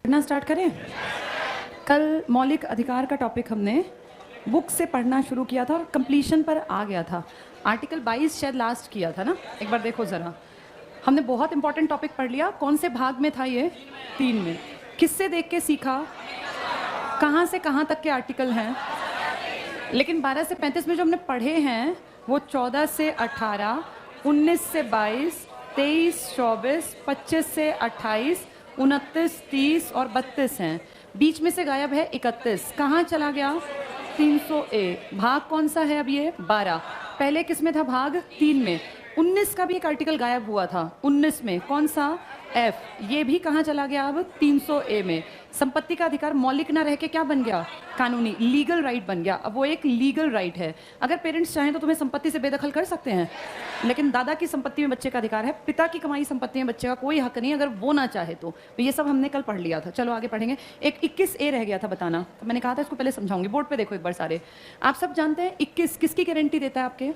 पढ़ना स्टार्ट करें। कल मौलिक अधिकार का टॉपिक हमने बुक से पढ़ना शुरू किया था और कंप्लीशन पर आ गया था। आर्टिकल 22 शायद लास्ट किया था ना, एक बार देखो ज़रा। हमने बहुत इंपॉर्टेंट टॉपिक पढ़ लिया। कौन से भाग में था ये? 3 में। किससे देख के सीखा? कहाँ से कहाँ तक के आर्टिकल हैं? लेकिन 12 से 35 में जो हमने पढ़े हैं वो 14 से 18, 19 से 22, 23, 24, 25 से 28, 29, 30 और 32 हैं। बीच में से गायब है 31। कहाँ चला गया? 300A। भाग कौन सा है अब ये? 12। पहले किस में था भाग? 3 में। 19 का भी एक आर्टिकल गायब हुआ था। 19 में कौन सा? F। ये भी कहाँ चला गया अब? 300A में। संपत्ति का अधिकार मौलिक ना रह के क्या बन गया? कानूनी, लीगल राइट बन गया। अब वो एक लीगल राइट है। अगर पेरेंट्स चाहें तो तुम्हें संपत्ति से बेदखल कर सकते हैं, लेकिन दादा की संपत्ति में बच्चे का अधिकार है, पिता की कमाई संपत्ति में बच्चे का कोई हक नहीं अगर वो ना चाहे तो। ये सब हमने कल पढ़ लिया था। चलो आगे पढ़ेंगे। एक 21A रह गया था बताना, तो मैंने कहा था इसको पहले समझाऊंगी। बोर्ड पे देखो एक बार सारे। आप सब जानते हैं 21 किसकी गारंटी देता है? आपके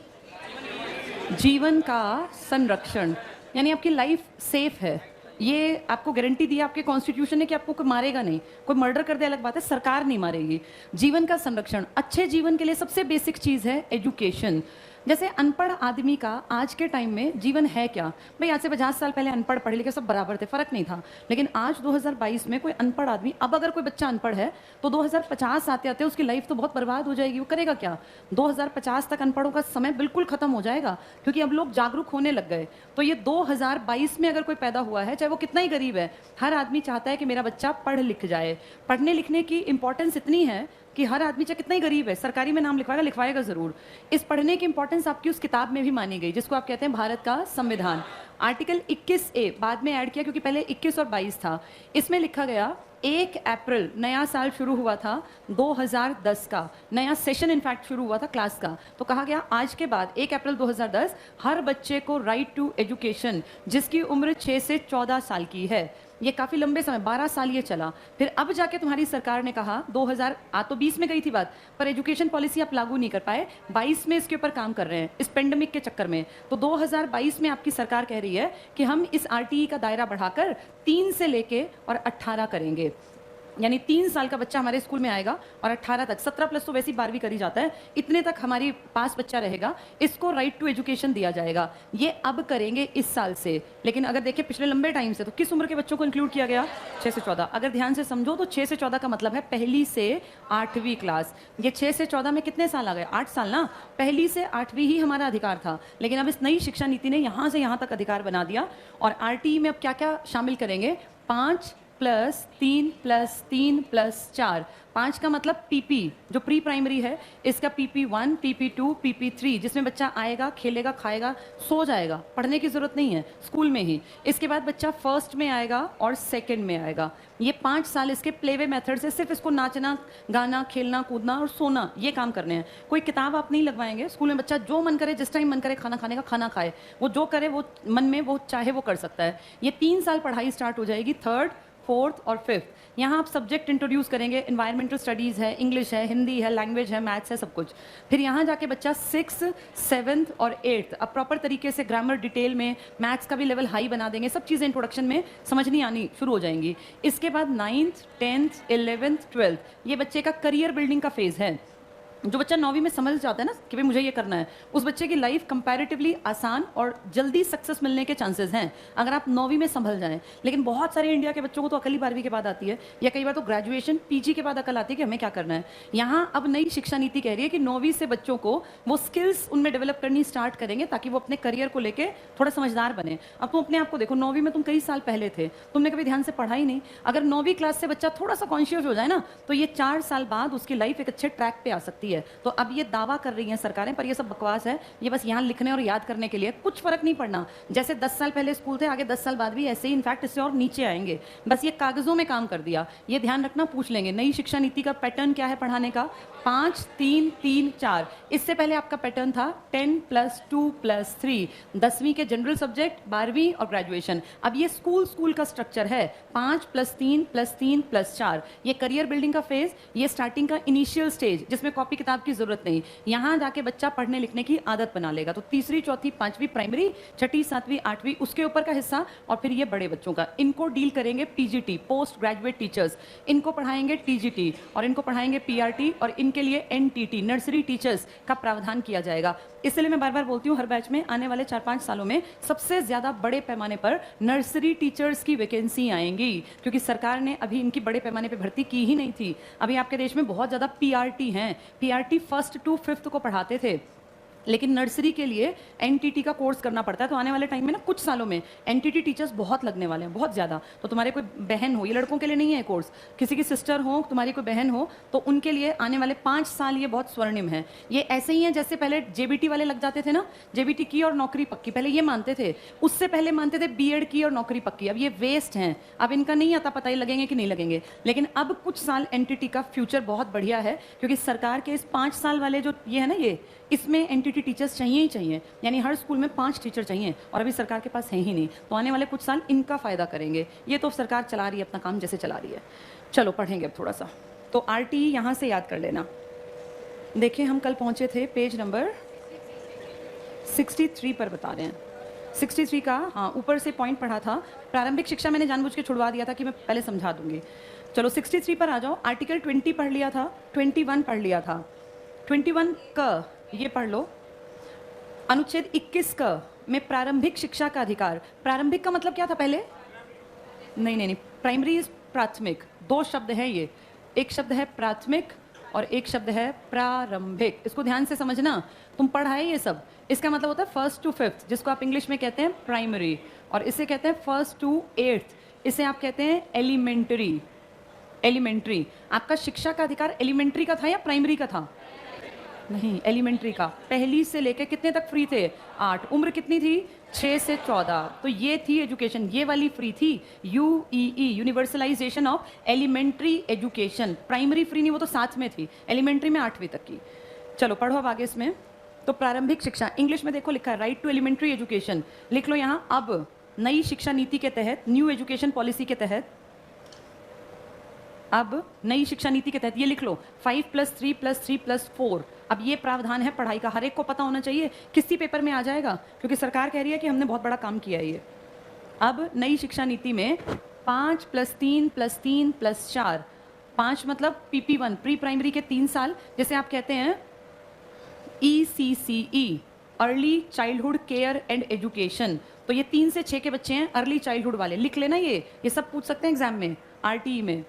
जीवन का संरक्षण, यानी आपकी लाइफ सेफ है। ये आपको गारंटी दी है आपके कॉन्स्टिट्यूशन ने कि आपको कोई मारेगा नहीं। कोई मर्डर कर दे अलग बात है, सरकार नहीं मारेगी। जीवन का संरक्षण, अच्छे जीवन के लिए सबसे बेसिक चीज़ है एजुकेशन। जैसे अनपढ़ आदमी का आज के टाइम में जीवन है क्या? भाई आज से 50 साल पहले अनपढ़ पढ़े लिखे सब बराबर थे, फर्क नहीं था। लेकिन आज 2022 में कोई अनपढ़ आदमी, अब अगर कोई बच्चा अनपढ़ है तो 2050 आते आते उसकी लाइफ तो बहुत बर्बाद हो जाएगी। वो करेगा क्या? 2050 तक अनपढ़ों का समय बिल्कुल खत्म हो जाएगा, क्योंकि अब लोग जागरूक होने लग गए। तो ये 2022 में अगर कोई पैदा हुआ है, चाहे वो कितना ही गरीब है, हर आदमी चाहता है कि मेरा बच्चा पढ़ लिख जाए। पढ़ने लिखने की इंपॉर्टेंस इतनी है कि हर आदमी चाहे कितना ही गरीब है, सरकारी में नाम लिखवाएगा ज़रूर। इस पढ़ने की इंपॉर्टेंस आपकी उस किताब में भी मानी गई जिसको आप कहते हैं भारत का संविधान। आर्टिकल 21A बाद में ऐड किया क्योंकि पहले 21 और 22 था। इसमें लिखा गया 1 अप्रैल नया साल शुरू हुआ था 2010 का, नया सेशन इनफैक्ट शुरू हुआ था क्लास का। तो कहा गया आज के बाद 1 अप्रैल 2010 हर बच्चे को राइट टू एजुकेशन, जिसकी उम्र 6 से 14 साल की है। ये काफ़ी लंबे समय 12 साल ये चला। फिर अब जाके तुम्हारी सरकार ने कहा 2000 आ तो 20 में गई थी बात, पर एजुकेशन पॉलिसी आप लागू नहीं कर पाए। 22 में इसके ऊपर काम कर रहे हैं इस पेंडेमिक के चक्कर में। तो 2022 में आपकी सरकार कह रही है कि हम इस RTE का दायरा बढ़ाकर 3 से लेके और 18 करेंगे। यानी 3 साल का बच्चा हमारे स्कूल में आएगा और 18 तक, 17 प्लस तो वैसे ही 12वीं करी जाता है, इतने तक हमारी पास बच्चा रहेगा। इसको राइट टू एजुकेशन दिया जाएगा। ये अब करेंगे इस साल से। लेकिन अगर देखें पिछले लंबे टाइम से तो किस उम्र के बच्चों को इंक्लूड किया गया? 6 से 14। अगर ध्यान से समझो तो 6 से 14 का मतलब है पहली से 8वीं क्लास। ये 6 से 14 में कितने साल आ गए? 8 साल ना। पहली से 8वीं ही हमारा अधिकार था, लेकिन अब इस नई शिक्षा नीति ने यहाँ से यहाँ तक अधिकार बना दिया। और RTE में अब क्या क्या शामिल करेंगे? 5 + 3 + 3 + 4। 5 का मतलब PP जो प्री प्राइमरी है, इसका PP1, PP2, PP3, जिसमें बच्चा आएगा, खेलेगा, खाएगा, सो जाएगा, पढ़ने की ज़रूरत नहीं है स्कूल में ही। इसके बाद बच्चा फर्स्ट में आएगा और सेकंड में आएगा। ये 5 साल इसके प्लेवे मेथड से सिर्फ इसको नाचना, गाना, खेलना, कूदना और सोना, ये काम करने हैं। कोई किताब आप नहीं लगवाएंगे स्कूल में। बच्चा जो मन करे, जिस टाइम मन करे खाना खाने का खाना खाए, वो जो करे वो मन में वो चाहे वो कर सकता है। ये 3 साल पढ़ाई स्टार्ट हो जाएगी 3rd, 4th और 5th। यहाँ आप सब्जेक्ट इंट्रोड्यूस करेंगे, इन्वायरमेंटल स्टडीज़ है, इंग्लिश है, हिंदी है, लैंग्वेज है, मैथ्स है, सब कुछ। फिर यहाँ जाके बच्चा 6th, 7th और 8th अब प्रॉपर तरीके से ग्रामर डिटेल में, मैथ्स का भी लेवल हाई बना देंगे। सब चीज़ें इंट्रोडक्शन में समझनी आनी शुरू हो जाएंगी। इसके बाद 9th, 10th, 11th, 12th ये बच्चे का करियर बिल्डिंग का फेज़ है। जो बच्चा 9वीं में समझ जाता है ना कि भाई मुझे ये करना है, उस बच्चे की लाइफ कंपैरेटिवली आसान और जल्दी सक्सेस मिलने के चांसेस हैं अगर आप 9वीं में संभल जाएं। लेकिन बहुत सारे इंडिया के बच्चों को तो अकल ही 12वीं के बाद आती है, या कई बार तो ग्रेजुएशन PG के बाद अकल आती है कि हमें क्या करना है। यहाँ अब नई शिक्षा नीति कह रही है कि 9वीं से बच्चों को वो स्किल्स उनमें डेवलप करनी स्टार्ट करेंगे ताकि वो अपने करियर को लेकर थोड़ा समझदार बने। अब तुम अपने आप को देखो, 9वीं में तुम कई साल पहले थे, तुमने कभी ध्यान से पढ़ा ही नहीं। अगर 9वीं क्लास से बच्चा थोड़ा सा कॉन्शियस हो जाए ना, तो ये 4 साल बाद उसकी लाइफ एक अच्छे ट्रैक पे आ सकती है। तो अब ये दावा कर रही हैं सरकारें, पर ये सब बकवास है। ये बस यहाँ लिखने और याद करने के लिए, कुछ फर्क नहीं पड़ना। जैसे 10 साल पहले स्कूल थे, आगे 10 साल बाद भी ऐसे ही, इनफैक्ट इससे और नीचे आएंगे। बस ये कागजों में काम कर दिया। ये ध्यान रखना, पूछ लेंगे नई शिक्षा नीति का पैटर्न क्या है पढ़ाने का? 5, 3, 3, 4। इससे पहले आपका पैटर्न था 10 + 2 + 3, 10वीं के जनरल सब्जेक्ट, 12वीं और ग्रेजुएशन। अब ये स्कूल का स्ट्रक्चर है 5 + 3 + 3 + 4। ये करियर बिल्डिंग का फेज, ये स्टार्टिंग का इनिशियल स्टेज जिसमें कॉपी किताब की जरूरत नहीं, यहाँ जाके बच्चा पढ़ने लिखने की आदत बना लेगा। तो तीसरी चौथी पांचवी प्राइमरी, छठी सातवीं आठवीं उसके ऊपर का हिस्सा, और फिर ये बड़े बच्चों का, इनको डील करेंगे पीजीटी, पोस्ट ग्रेजुएट टीचर्स, इनको पढ़ाएंगे टीजीटी, और इनको पढ़ाएंगे पीआरटी, और इनके लिए एनटीटी, नर्सरी टीचर्स का प्रावधान किया जाएगा। इसलिए मैं बार बार बोलती हूँ, हर बैच में आने वाले 4-5 सालों में सबसे ज्यादा बड़े पैमाने पर नर्सरी टीचर्स की वैकेंसी आएंगी, क्योंकि सरकार ने अभी इनकी बड़े पैमाने पर भर्ती की ही नहीं थी। अभी आपके देश में बहुत ज्यादा पीआरटी हैं, पीआरटी 1st to 5th को पढ़ाते थे, लेकिन नर्सरी के लिए एनटीटी का कोर्स करना पड़ता है। तो आने वाले टाइम में ना कुछ सालों में एनटीटी टीचर्स बहुत लगने वाले हैं, बहुत ज़्यादा। तो तुम्हारे कोई बहन हो, ये लड़कों के लिए नहीं है कोर्स, किसी की सिस्टर हो, तुम्हारी कोई बहन हो, तो उनके लिए आने वाले 5 साल ये बहुत स्वर्णिम है। ये ऐसे ही है जैसे पहले जेबीटी वाले लग जाते थे ना, जेबीटी की और नौकरी पक्की, पहले ये मानते थे, उससे पहले मानते थे बीएड की और नौकरी पक्की। अब ये वेस्ट हैं, अब इनका नहीं आता पता ही लगेंगे कि नहीं लगेंगे। लेकिन अब कुछ साल एनटीटी का फ्यूचर बहुत बढ़िया है, क्योंकि सरकार के इस 5 साल वाले जो ये है ना, ये इसमें एनटीटी टीचर्स चाहिए ही चाहिए, यानी हर स्कूल में 5 टीचर चाहिए, और अभी सरकार के पास है ही नहीं। तो आने वाले कुछ साल इनका फायदा करेंगे। ये तो सरकार चला रही है अपना काम जैसे चला रही है। चलो पढ़ेंगे अब थोड़ा सा। तो आरटीई यहाँ से याद कर लेना। देखिए हम कल पहुंचे थे पेज नंबर 63 पर, बता रहे हैं 63 का, हाँ ऊपर से पॉइंट पढ़ा था। प्रारंभिक शिक्षा मैंने जानबूझ के छुड़वा दिया था कि मैं पहले समझा दूंगी। चलो 63 पर आ जाओ। आर्टिकल 20 पढ़ लिया था, 21 पढ़ लिया था, 21 का ये पढ़ लो। अनुच्छेद 21 का में प्रारंभिक शिक्षा का अधिकार। प्रारंभिक का मतलब क्या था पहले? नहीं, प्राइमरी इज प्राथमिक। 2 शब्द हैं ये, एक शब्द है प्राथमिक और एक शब्द है प्रारंभिक। इसको ध्यान से समझना, तुम पढ़ा है ये सब। इसका मतलब होता है 1st to 5th, जिसको आप इंग्लिश में कहते हैं प्राइमरी, और इसे कहते हैं 1st to 8th, इसे आप कहते हैं एलिमेंट्री। एलिमेंट्री। आपका शिक्षा का अधिकार एलिमेंट्री का था या प्राइमरी का था? नहीं, एलिमेंट्री का। पहली से लेके कितने तक फ्री थे? 8। उम्र कितनी थी? 6 से 14। तो ये थी एजुकेशन, ये वाली फ्री थी, UEE, universalization of elementary education. Primary free नहीं, वो तो साथ में थी, एलिमेंट्री में 8वीं तक की। चलो पढ़ो अब आगे इसमें। तो प्रारंभिक शिक्षा, इंग्लिश में देखो लिखा है राइट टू एलिमेंट्री एजुकेशन, लिख लो यहाँ। अब नई शिक्षा नीति के तहत, न्यू एजुकेशन पॉलिसी के तहत, अब नई शिक्षा नीति के तहत ये लिख लो 5+3+3+4। अब ये प्रावधान है पढ़ाई का, हर एक को पता होना चाहिए, किसी पेपर में आ जाएगा, क्योंकि सरकार कह रही है कि हमने बहुत बड़ा काम किया है ये। अब नई शिक्षा नीति में 5+3+3+4, 5 मतलब PP1 प्री प्राइमरी के 3 साल, जैसे आप कहते हैं ECCE, early childhood care and education. तो ये 3 से 6 के बच्चे हैं अर्ली चाइल्डहुड वाले, लिख लेना। ये सब पूछ सकते हैं एग्जाम में, आरटीई में।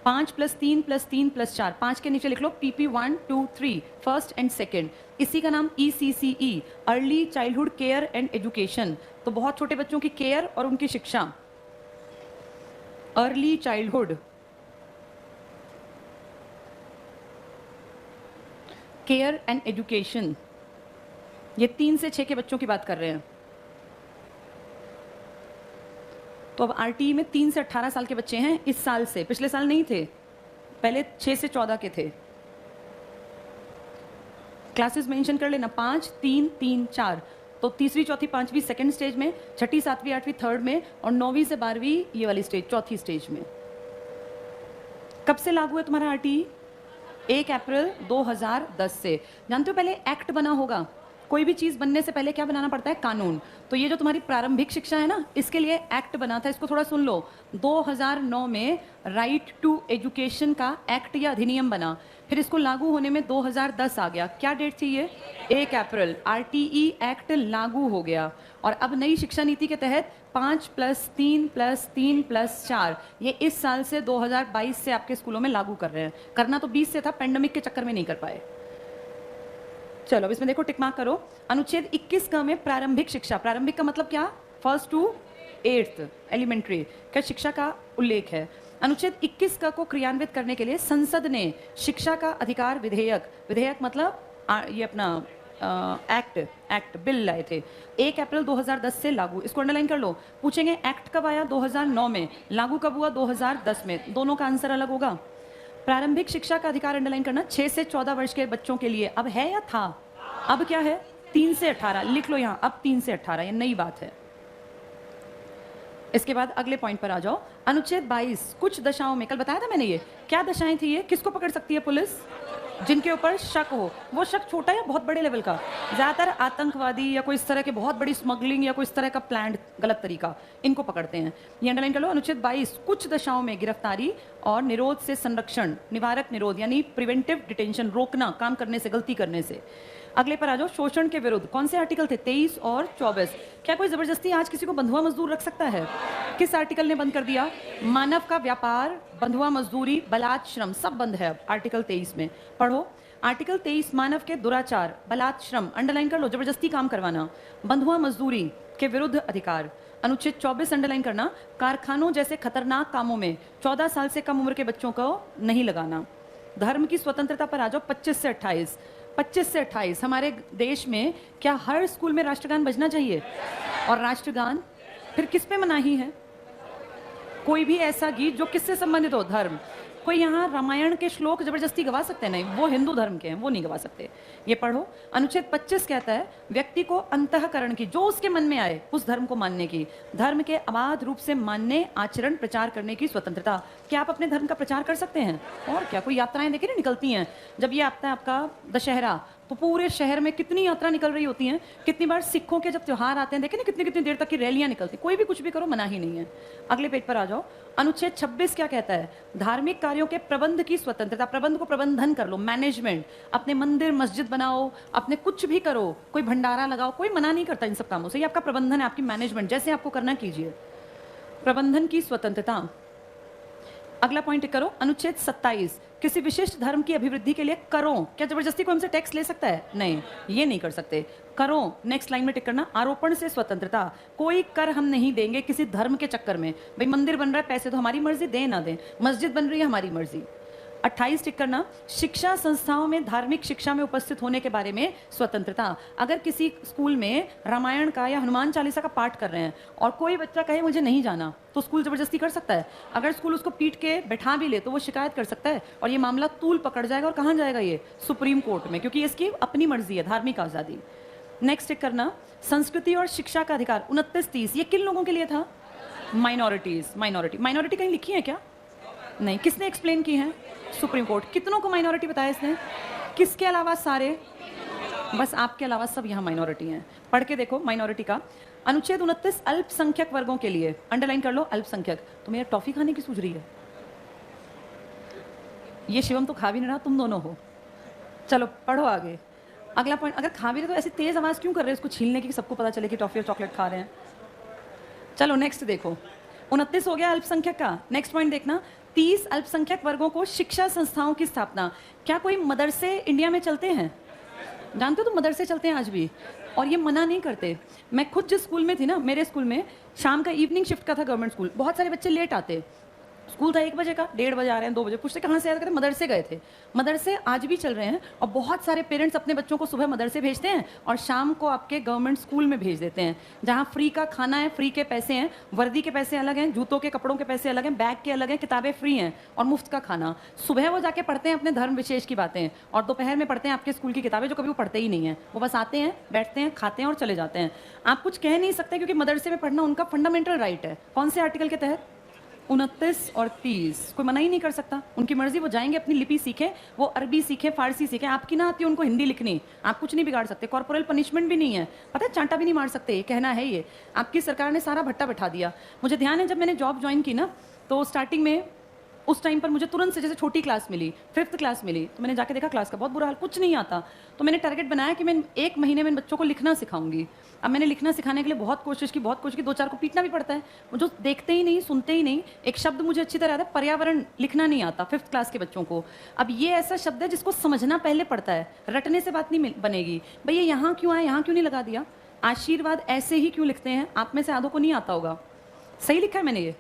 5+3+3+4, 5 के नीचे लिख लो PP1, 2, 3, फर्स्ट एंड सेकेंड। इसी का नाम ECCE, early childhood care and education. तो बहुत छोटे बच्चों की केयर और उनकी शिक्षा, early childhood care and education, ये 3 से 6 के बच्चों की बात कर रहे हैं। तो अब आरटीई में 3 से 18 साल के बच्चे हैं इस साल से, पिछले साल नहीं थे, पहले 6 से 14 के थे। क्लासेस मेंशन कर लेना, 5, 3, 3, 4। तो तीसरी चौथी पांचवी सेकंड स्टेज में, छठी सातवीं आठवीं थर्ड में, और 9वीं से 12वीं ये वाली स्टेज चौथी स्टेज में। कब से लागू है तुम्हारा आरटीई? 1 अप्रैल 2010 से। जानते हो पहले एक्ट बना होगा, कोई भी चीज बनने से पहले क्या बनाना पड़ता है? कानून। तो ये जो तुम्हारी प्रारंभिक शिक्षा है ना, इसके लिए एक्ट बना था। इसको थोड़ा सुन लो। 2009 में राइट टू एजुकेशन का एक्ट या अधिनियम बना, फिर इसको लागू होने में 2010 आ गया। क्या डेट थी ये? 1 अप्रैल। आरटीई एक्ट लागू हो गया। और अब नई शिक्षा नीति के तहत 5+3+3+4 ये इस साल से 2022 से आपके स्कूलों में लागू कर रहे हैं। करना तो 20 से था, पेंडेमिक के चक्कर में नहीं कर पाए। चलो अब इसमें देखो, टिक मार्क करो। अनुच्छेद 21 का में प्रारंभिक शिक्षा, प्रारंभिक का मतलब क्या? 1st to 8th एलिमेंट्री का शिक्षा का उल्लेख है। अनुच्छेद 21 का को क्रियान्वित करने के लिए संसद ने शिक्षा का अधिकार विधेयक, विधेयक मतलब ये अपना एक्ट बिल लाए थे। 1 अप्रैल 2010 से लागू। इसको अंडरलाइन कर लो। पूछेंगे एक्ट कब आया? 2009 में। लागू कब हुआ? 2010 में। दोनों का आंसर अलग होगा। प्रारंभिक शिक्षा का अधिकार अंडरलाइन करना, 6 से 14 वर्ष के बच्चों के लिए। अब है या था? अब क्या है? 3 से 18 लिख लो यहाँ। अब 3 से 18 ये नई बात है। इसके बाद अगले पॉइंट पर आ जाओ। अनुच्छेद 22 कुछ दशाओं में, कल बताया था मैंने ये क्या दशाएं थी, ये किसको पकड़ सकती है पुलिस? जिनके ऊपर शक हो, वो शक छोटा या बहुत बड़े लेवल का, ज़्यादातर आतंकवादी या कोई इस तरह के बहुत बड़ी स्मगलिंग या कोई इस तरह का प्लान्ड गलत तरीका, इनको पकड़ते हैं। ये अंडरलाइन कर लो। अनुच्छेद 22 कुछ दशाओं में गिरफ्तारी और निरोध से संरक्षण, निवारक निरोध यानी प्रिवेंटिव डिटेंशन, रोकना काम करने से, गलती करने से। अगले पर आ जाओ, शोषण के विरुद्ध कौन से आर्टिकल थे? 23 और 24। क्या कोई जबरदस्ती आज किसी को बंधुआ मजदूर रख सकता है? किस आर्टिकल ने बंद कर दिया? मानव का व्यापार, बंधुआ मजदूरी, बलात् श्रम, सब बंद है अब आर्टिकल 23 में। पढ़ो आर्टिकल 23, मानव के दुराचार, बलात् श्रम, अंडरलाइन कर लो, जबरदस्ती काम करवाना, बंधुआ मजदूरी के विरुद्ध अधिकार। अनुच्छेद 24 अंडरलाइन करना, कारखानों जैसे खतरनाक कामों में 14 साल से कम उम्र के बच्चों को नहीं लगाना। धर्म की स्वतंत्रता पर आ जाओ, 25 से 28। 25 से 28 हमारे देश में क्या हर स्कूल में राष्ट्रगान बजना चाहिए? और राष्ट्रगान फिर किस पे मनाही है? कोई भी ऐसा गीत जो किससे संबंधित हो? धर्म। कोई यहाँ रामायण के श्लोक जबरदस्ती गवा सकते हैं? नहीं, वो हिंदू धर्म के हैं, वो नहीं गवा सकते। ये पढ़ो, अनुच्छेद 25 कहता है व्यक्ति को अंतःकरण की, जो उसके मन में आए उस धर्म को मानने की, धर्म के अबाध रूप से मानने, आचरण, प्रचार करने की स्वतंत्रता। क्या आप अपने धर्म का प्रचार कर सकते हैं? और क्या? कोई यात्राएं देखिए ना निकलती हैं, जब ये आता है आपका दशहरा, तो पूरे शहर में कितनी यात्रा निकल रही होती हैं। कितनी बार सिखों के जब त्यौहार आते हैं, देखें ना कितनी कितनी देर तक की रैलियां निकलती। कोई भी कुछ भी करो, मना ही नहीं है। अगले पेज पर आ जाओ, अनुच्छेद 26 क्या कहता है? धार्मिक कार्यों के प्रबंध की स्वतंत्रता। प्रबंध को प्रबंधन कर लो, मैनेजमेंट, अपने मंदिर मस्जिद बनाओ, अपने कुछ भी करो, कोई भंडारा लगाओ, कोई मना नहीं करता इन सब कामों से। ये आपका प्रबंधन है, आपकी मैनेजमेंट, जैसे आपको करना कीजिए। प्रबंधन की स्वतंत्रता। अगला पॉइंट करो, अनुच्छेद 27, किसी विशिष्ट धर्म की अभिवृद्धि के लिए करों। क्या जबरदस्ती कोई हमसे टैक्स ले सकता है? नहीं, ये नहीं कर सकते। करों, नेक्स्ट लाइन में टिक करना, आरोपण से स्वतंत्रता। कोई कर हम नहीं देंगे किसी धर्म के चक्कर में। भाई मंदिर बन रहा है, पैसे तो हमारी मर्जी, दें ना दें। मस्जिद बन रही है, हमारी मर्जी। 28 टिक करना, शिक्षा संस्थाओं में धार्मिक शिक्षा में उपस्थित होने के बारे में स्वतंत्रता। अगर किसी स्कूल में रामायण का या हनुमान चालीसा का पाठ कर रहे हैं और कोई बच्चा कहे मुझे नहीं जाना, तो स्कूल जबरदस्ती कर सकता है। अगर स्कूल उसको पीट के बैठा भी ले तो वो शिकायत कर सकता है, और ये मामला तूल पकड़ जाएगा। और कहाँ जाएगा? ये सुप्रीम कोर्ट में, क्योंकि इसकी अपनी मर्जी है, धार्मिक आज़ादी। नेक्स्ट टिक करना, संस्कृति और शिक्षा का अधिकार। 29-30 ये किन लोगों के लिए था? माइनॉरिटीज। माइनॉरिटी कहीं लिखी है क्या? नहीं। किसने एक्सप्लेन की है? Supreme court. कितनों को माइनॉरिटी बताया इसने? किसके अलावा? सारे। बस आपके अलावा सब यहाँ माइनॉरिटी हैं। पढ़ के देखो माइनॉरिटी का। अनुच्छेद 29, अल्पसंख्यक वर्गों के लिए, अंडरलाइन कर लो, अल्पसंख्यक। तो मेरा टॉफी खाने की सूझ रही है? ये शिवम तो खा भी नहीं रहा, तुम दोनों हो। चलो पढ़ो आगे। अगला पॉइंट, अगर खा भी रहे तो ऐसी तेज आवाज क्यों कर रहे हैं इसको छीलने की, सबको पता चले कि टॉफी और चॉकलेट खा रहे हैं। चलो नेक्स्ट देखो, 29 हो गया अल्पसंख्यक का। नेक्स्ट पॉइंट देखना, 30 अल्पसंख्यक वर्गों को शिक्षा संस्थाओं की स्थापना। क्या कोई मदरसे इंडिया में चलते हैं? जानते हो तो मदरसे चलते हैं आज भी, और ये मना नहीं करते। मैं खुद जिस स्कूल में थी ना, मेरे स्कूल में शाम का इवनिंग शिफ्ट का था, गवर्नमेंट स्कूल। बहुत सारे बच्चे लेट आते, स्कूल था 1 बजे का, 1:30 बजे आ रहे हैं, 2 बजे। पूछते कहाँ से आए? कहते मदरसे गए थे। मदरसे आज भी चल रहे हैं, और बहुत सारे पेरेंट्स अपने बच्चों को सुबह मदरसे भेजते हैं और शाम को आपके गवर्नमेंट स्कूल में भेज देते हैं, जहाँ फ्री का खाना है, फ्री के पैसे हैं, वर्दी के पैसे अलग हैं, जूतों के कपड़ों के पैसे अलग हैं, बैग के अलग हैं, किताबें फ्री हैं और मुफ्त का खाना। सुबह वो जाके पढ़ते हैं अपने धर्म विशेष की बातें, और दोपहर में पढ़ते हैं आपके स्कूल की किताबें, जो कभी वो पढ़ते ही नहीं है। वो बस आते हैं, बैठते हैं, खाते हैं और चले जाते हैं। आप कुछ कह नहीं सकते, क्योंकि मदरसे में पढ़ना उनका फंडामेंटल राइट है। कौन से आर्टिकल के तहत? 29 और 30। कोई मना ही नहीं कर सकता, उनकी मर्जी। वो जाएंगे, अपनी लिपि सीखें, वो अरबी सीखें, फारसी सीखें। आपकी ना आती है उनको हिंदी लिखनी, आप कुछ नहीं बिगाड़ सकते। कॉर्पोरल पनिशमेंट भी नहीं है, पता है, चांटा भी नहीं मार सकते। ये कहना है, ये आपकी सरकार ने सारा भट्टा बैठा दिया। मुझे ध्यान है, जब मैंने जॉब ज्वाइन की ना, तो स्टार्टिंग में उस टाइम पर मुझे तुरंत से जैसे छोटी क्लास मिली, 5th क्लास मिली, तो मैंने जाके देखा क्लास का बहुत बुरा हाल, कुछ नहीं आता। तो मैंने टारगेट बनाया कि मैं 1 महीने में बच्चों को लिखना सिखाऊंगी। अब मैंने लिखना सिखाने के लिए बहुत कोशिश की, 2-4 को पीटना भी पड़ता है, वो जो देखते ही नहीं, सुनते ही नहीं। एक शब्द मुझे अच्छी तरह आता है, पर्यावरण, लिखना नहीं आता 5th क्लास के बच्चों को। अब ये ऐसा शब्द है जिसको समझना पहले पड़ता है, रटने से बात नहीं बनेगी। भाई ये यहाँ क्यों आया, यहाँ क्यों नहीं लगा दिया? आशीर्वाद ऐसे ही क्यों लिखते हैं? आप में से आधों को नहीं आता होगा। सही लिखा है मैंने?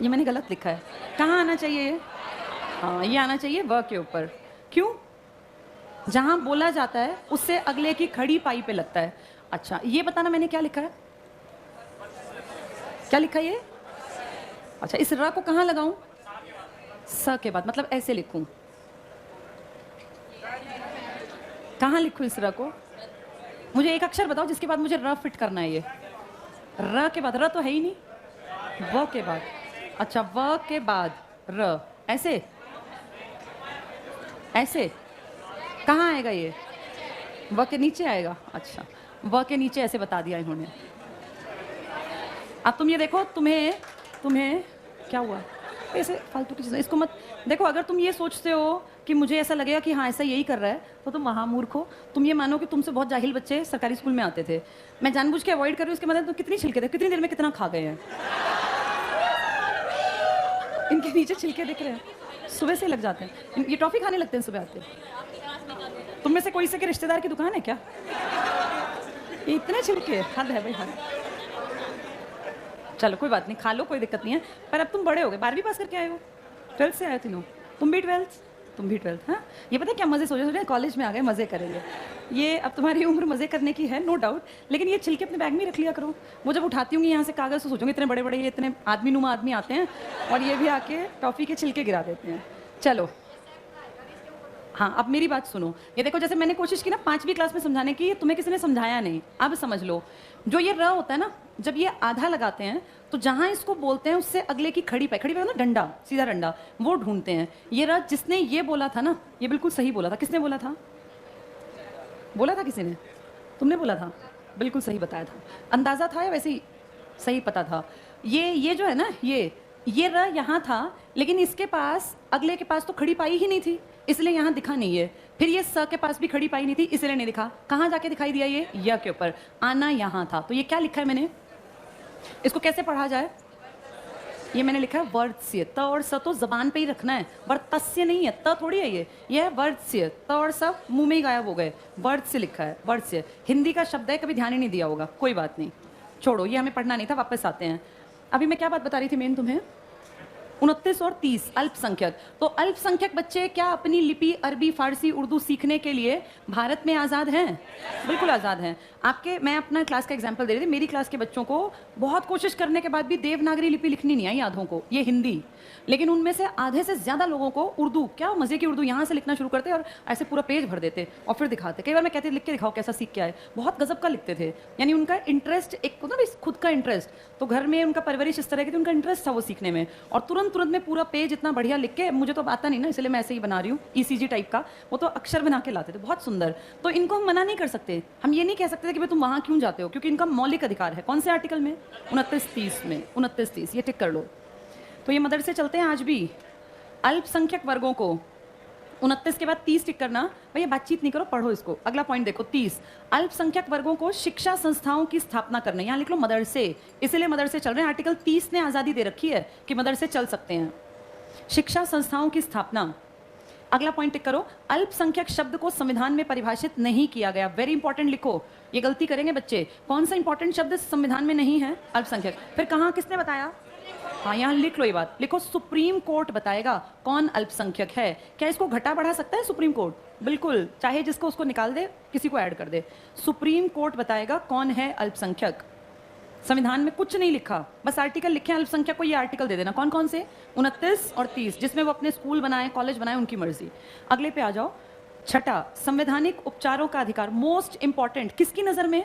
ये मैंने गलत लिखा है। कहाँ आना चाहिए ये? हाँ, ये आना चाहिए व के ऊपर। क्यों? जहाँ बोला जाता है उससे अगले की खड़ी पाई पे लगता है। अच्छा, ये बताना मैंने क्या लिखा है? क्या लिखा है ये? अच्छा, इस र को कहाँ लगाऊं? स के बाद, मतलब ऐसे लिखूं। कहाँ लिखूं इस र को? मुझे एक अक्षर बताओ जिसके बाद मुझे र फिट करना है। ये र के बाद, र तो है ही नहीं, व के बाद। अच्छा, व के बाद र, ऐसे ऐसे कहाँ आएगा ये? व के नीचे आएगा। अच्छा, व के नीचे ऐसे बता दिया इन्होंने। अब तुम ये देखो, तुम्हें तुम्हें क्या हुआ? ऐसे फालतू की चीज़ें इसको मत देखो। अगर तुम ये सोचते हो कि मुझे ऐसा लगेगा कि हाँ ऐसा यही कर रहा है, तो तुम महामूर्ख हो। तुम ये मानो कि तुमसे बहुत जाहिल बच्चे सरकारी स्कूल में आते थे। मैं जानबूझ के अवॉइड कर रही हूँ, इसके मतलब तो कितनी छिलके थे, कितनी देर में कितना खा गए हैं। इनके नीचे छिलके दिख रहे हैं, सुबह से लग जाते हैं। ये टॉफी खाने लगते हैं सुबह आते। तुम में से कोई से के रिश्तेदार की दुकान है क्या? ये इतने छिलके, हद है भाई, हद। चलो कोई बात नहीं, खा लो, कोई दिक्कत नहीं है। पर अब तुम बड़े हो गए, 12वीं पास करके आए हो, 12th से आए तीनों। तुम भी 12th, तुम भी 12th। हाँ, ये पता है क्या मज़े सोचे कॉलेज में आ गए, मज़े करेंगे। ये अब तुम्हारी उम्र मज़े करने की है, नो डाउट, लेकिन ये छिलके अपने बैग में रख लिया करो। वो जब उठाती होंगी यहाँ से कागज़, तो सोचोगे इतने बड़े बड़े, ये इतने आदमी नुमा आदमी आते हैं और ये भी आके टॉफ़ी के छिलके गिरा देते हैं। चलो हाँ, अब मेरी बात सुनो। ये देखो, जैसे मैंने कोशिश की ना 5वीं क्लास में समझाने की, तुम्हें किसी ने समझाया नहीं। अब समझ लो, जो ये र होता है ना, जब ये आधा लगाते हैं तो जहां इसको बोलते हैं उससे अगले की खड़ी पे ना डंडा, सीधा डंडा, वो ढूंढते हैं। ये र जिसने ये बोला था ना, ये बिल्कुल सही बोला था। किसने बोला था? बोला था किसी ने? तुमने बोला था, बिल्कुल सही बताया था। अंदाजा था या वैसे ही सही पता था? ये जो है ना, ये र यहाँ था, लेकिन इसके पास, अगले के पास तो खड़ी पाई ही नहीं थी, इसलिए यहाँ दिखा नहीं है। फिर ये स के पास भी खड़ी पाई नहीं थी, इसलिए नहीं दिखा। कहाँ जाके दिखाई दिया? ये य के ऊपर। आना यहाँ था, तो ये क्या लिखा है मैंने? इसको कैसे पढ़ा जाए? ये मैंने लिखा है वर्त्स्य। त और स तो जबान पे ही रखना है, वर्तस्य नहीं है, त थोड़ी है ये है वर्त्स्य। त और स मुंह में ही गायब हो गए, वर्त्स्य लिखा है, वर्त्स्य। हिंदी का शब्द है, कभी ध्यान ही नहीं दिया होगा, कोई बात नहीं, छोड़ो, ये हमें पढ़ना नहीं था, वापस आते हैं। अभी मैं क्या बात बता रही थी मेन तुम्हें? 29 और 30 अल्पसंख्यक। तो अल्पसंख्यक बच्चे क्या अपनी लिपि अरबी फारसी उर्दू सीखने के लिए भारत में आज़ाद हैं? बिल्कुल आज़ाद हैं। मैं अपना क्लास का एग्जांपल दे रही थी। मेरी क्लास के बच्चों को बहुत कोशिश करने के बाद भी देवनागरी लिपि लिखनी नहीं आई आधों को, ये हिंदी। लेकिन उनमें से आधे से ज़्यादा लोगों को उर्दू, क्या मज़े की उर्दू, यहाँ से लिखना शुरू करते और ऐसे पूरा पेज भर देते और फिर दिखाते। कई बार मैं कहती लिख के दिखाओ कैसा सीख के आए, बहुत गजब का लिखते थे। यानी उनका इंटरेस्ट, एक ना भी खुद का इंटरेस्ट, तो घर में उनका परवरिश इस तरह की थी, उनका इंटरेस्ट था वो सीखने में। और तुरंत में पूरा पेज इतना बढ़िया लिख के, मुझे तो अब आता नहीं ना, इसलिए मैं ऐसे ही बना रही हूँ, ECG टाइप का, वो तो अक्षर बना के लाते थे, बहुत सुंदर। तो इनको हम मना नहीं कर सकते। हम ये नहीं कह सकते कि भाई तुम वहाँ क्यों जाते हो, क्योंकि इनका मौलिक अधिकार है। कौन से आर्टिकल में? 29-30 में। 29-30 ये टिक कर लो। तो ये मदरसे चलते हैं आज भी। अल्पसंख्यक वर्गों को 29 के बाद 30 टिक करना। भैया बातचीत नहीं करो, पढ़ो इसको। अगला पॉइंट देखो, 30 अल्पसंख्यक वर्गों को शिक्षा संस्थाओं की स्थापना करने, यहाँ लिख लो मदरसे, इसीलिए मदरसे चल रहे हैं। आर्टिकल 30 ने आज़ादी दे रखी है कि मदरसे चल सकते हैं। शिक्षा संस्थाओं की स्थापना। अगला पॉइंट टिक करो, अल्पसंख्यक शब्द को संविधान में परिभाषित नहीं किया गया। वेरी इंपॉर्टेंट लिखो, ये गलती करेंगे बच्चे। कौन सा इंपॉर्टेंट शब्द संविधान में नहीं है? अल्पसंख्यक। फिर कहाँ, किसने बताया? हाँ, यहाँ लिख लो ये बात, लिखो सुप्रीम कोर्ट बताएगा कौन अल्पसंख्यक है। क्या इसको घटा बढ़ा सकता है सुप्रीम कोर्ट? बिल्कुल, चाहे जिसको उसको निकाल दे, किसी को ऐड कर दे। सुप्रीम कोर्ट बताएगा कौन है अल्पसंख्यक। संविधान में कुछ नहीं लिखा, बस आर्टिकल लिखे अल्पसंख्यक को, ये आर्टिकल दे देना। कौन कौन से? 29 और 30, जिसमें वो अपने स्कूल बनाए, कॉलेज बनाए, उनकी मर्जी। अगले पे आ जाओ। छठा, संवैधानिक उपचारों का अधिकार। मोस्ट इंपॉर्टेंट, किसकी नजर में?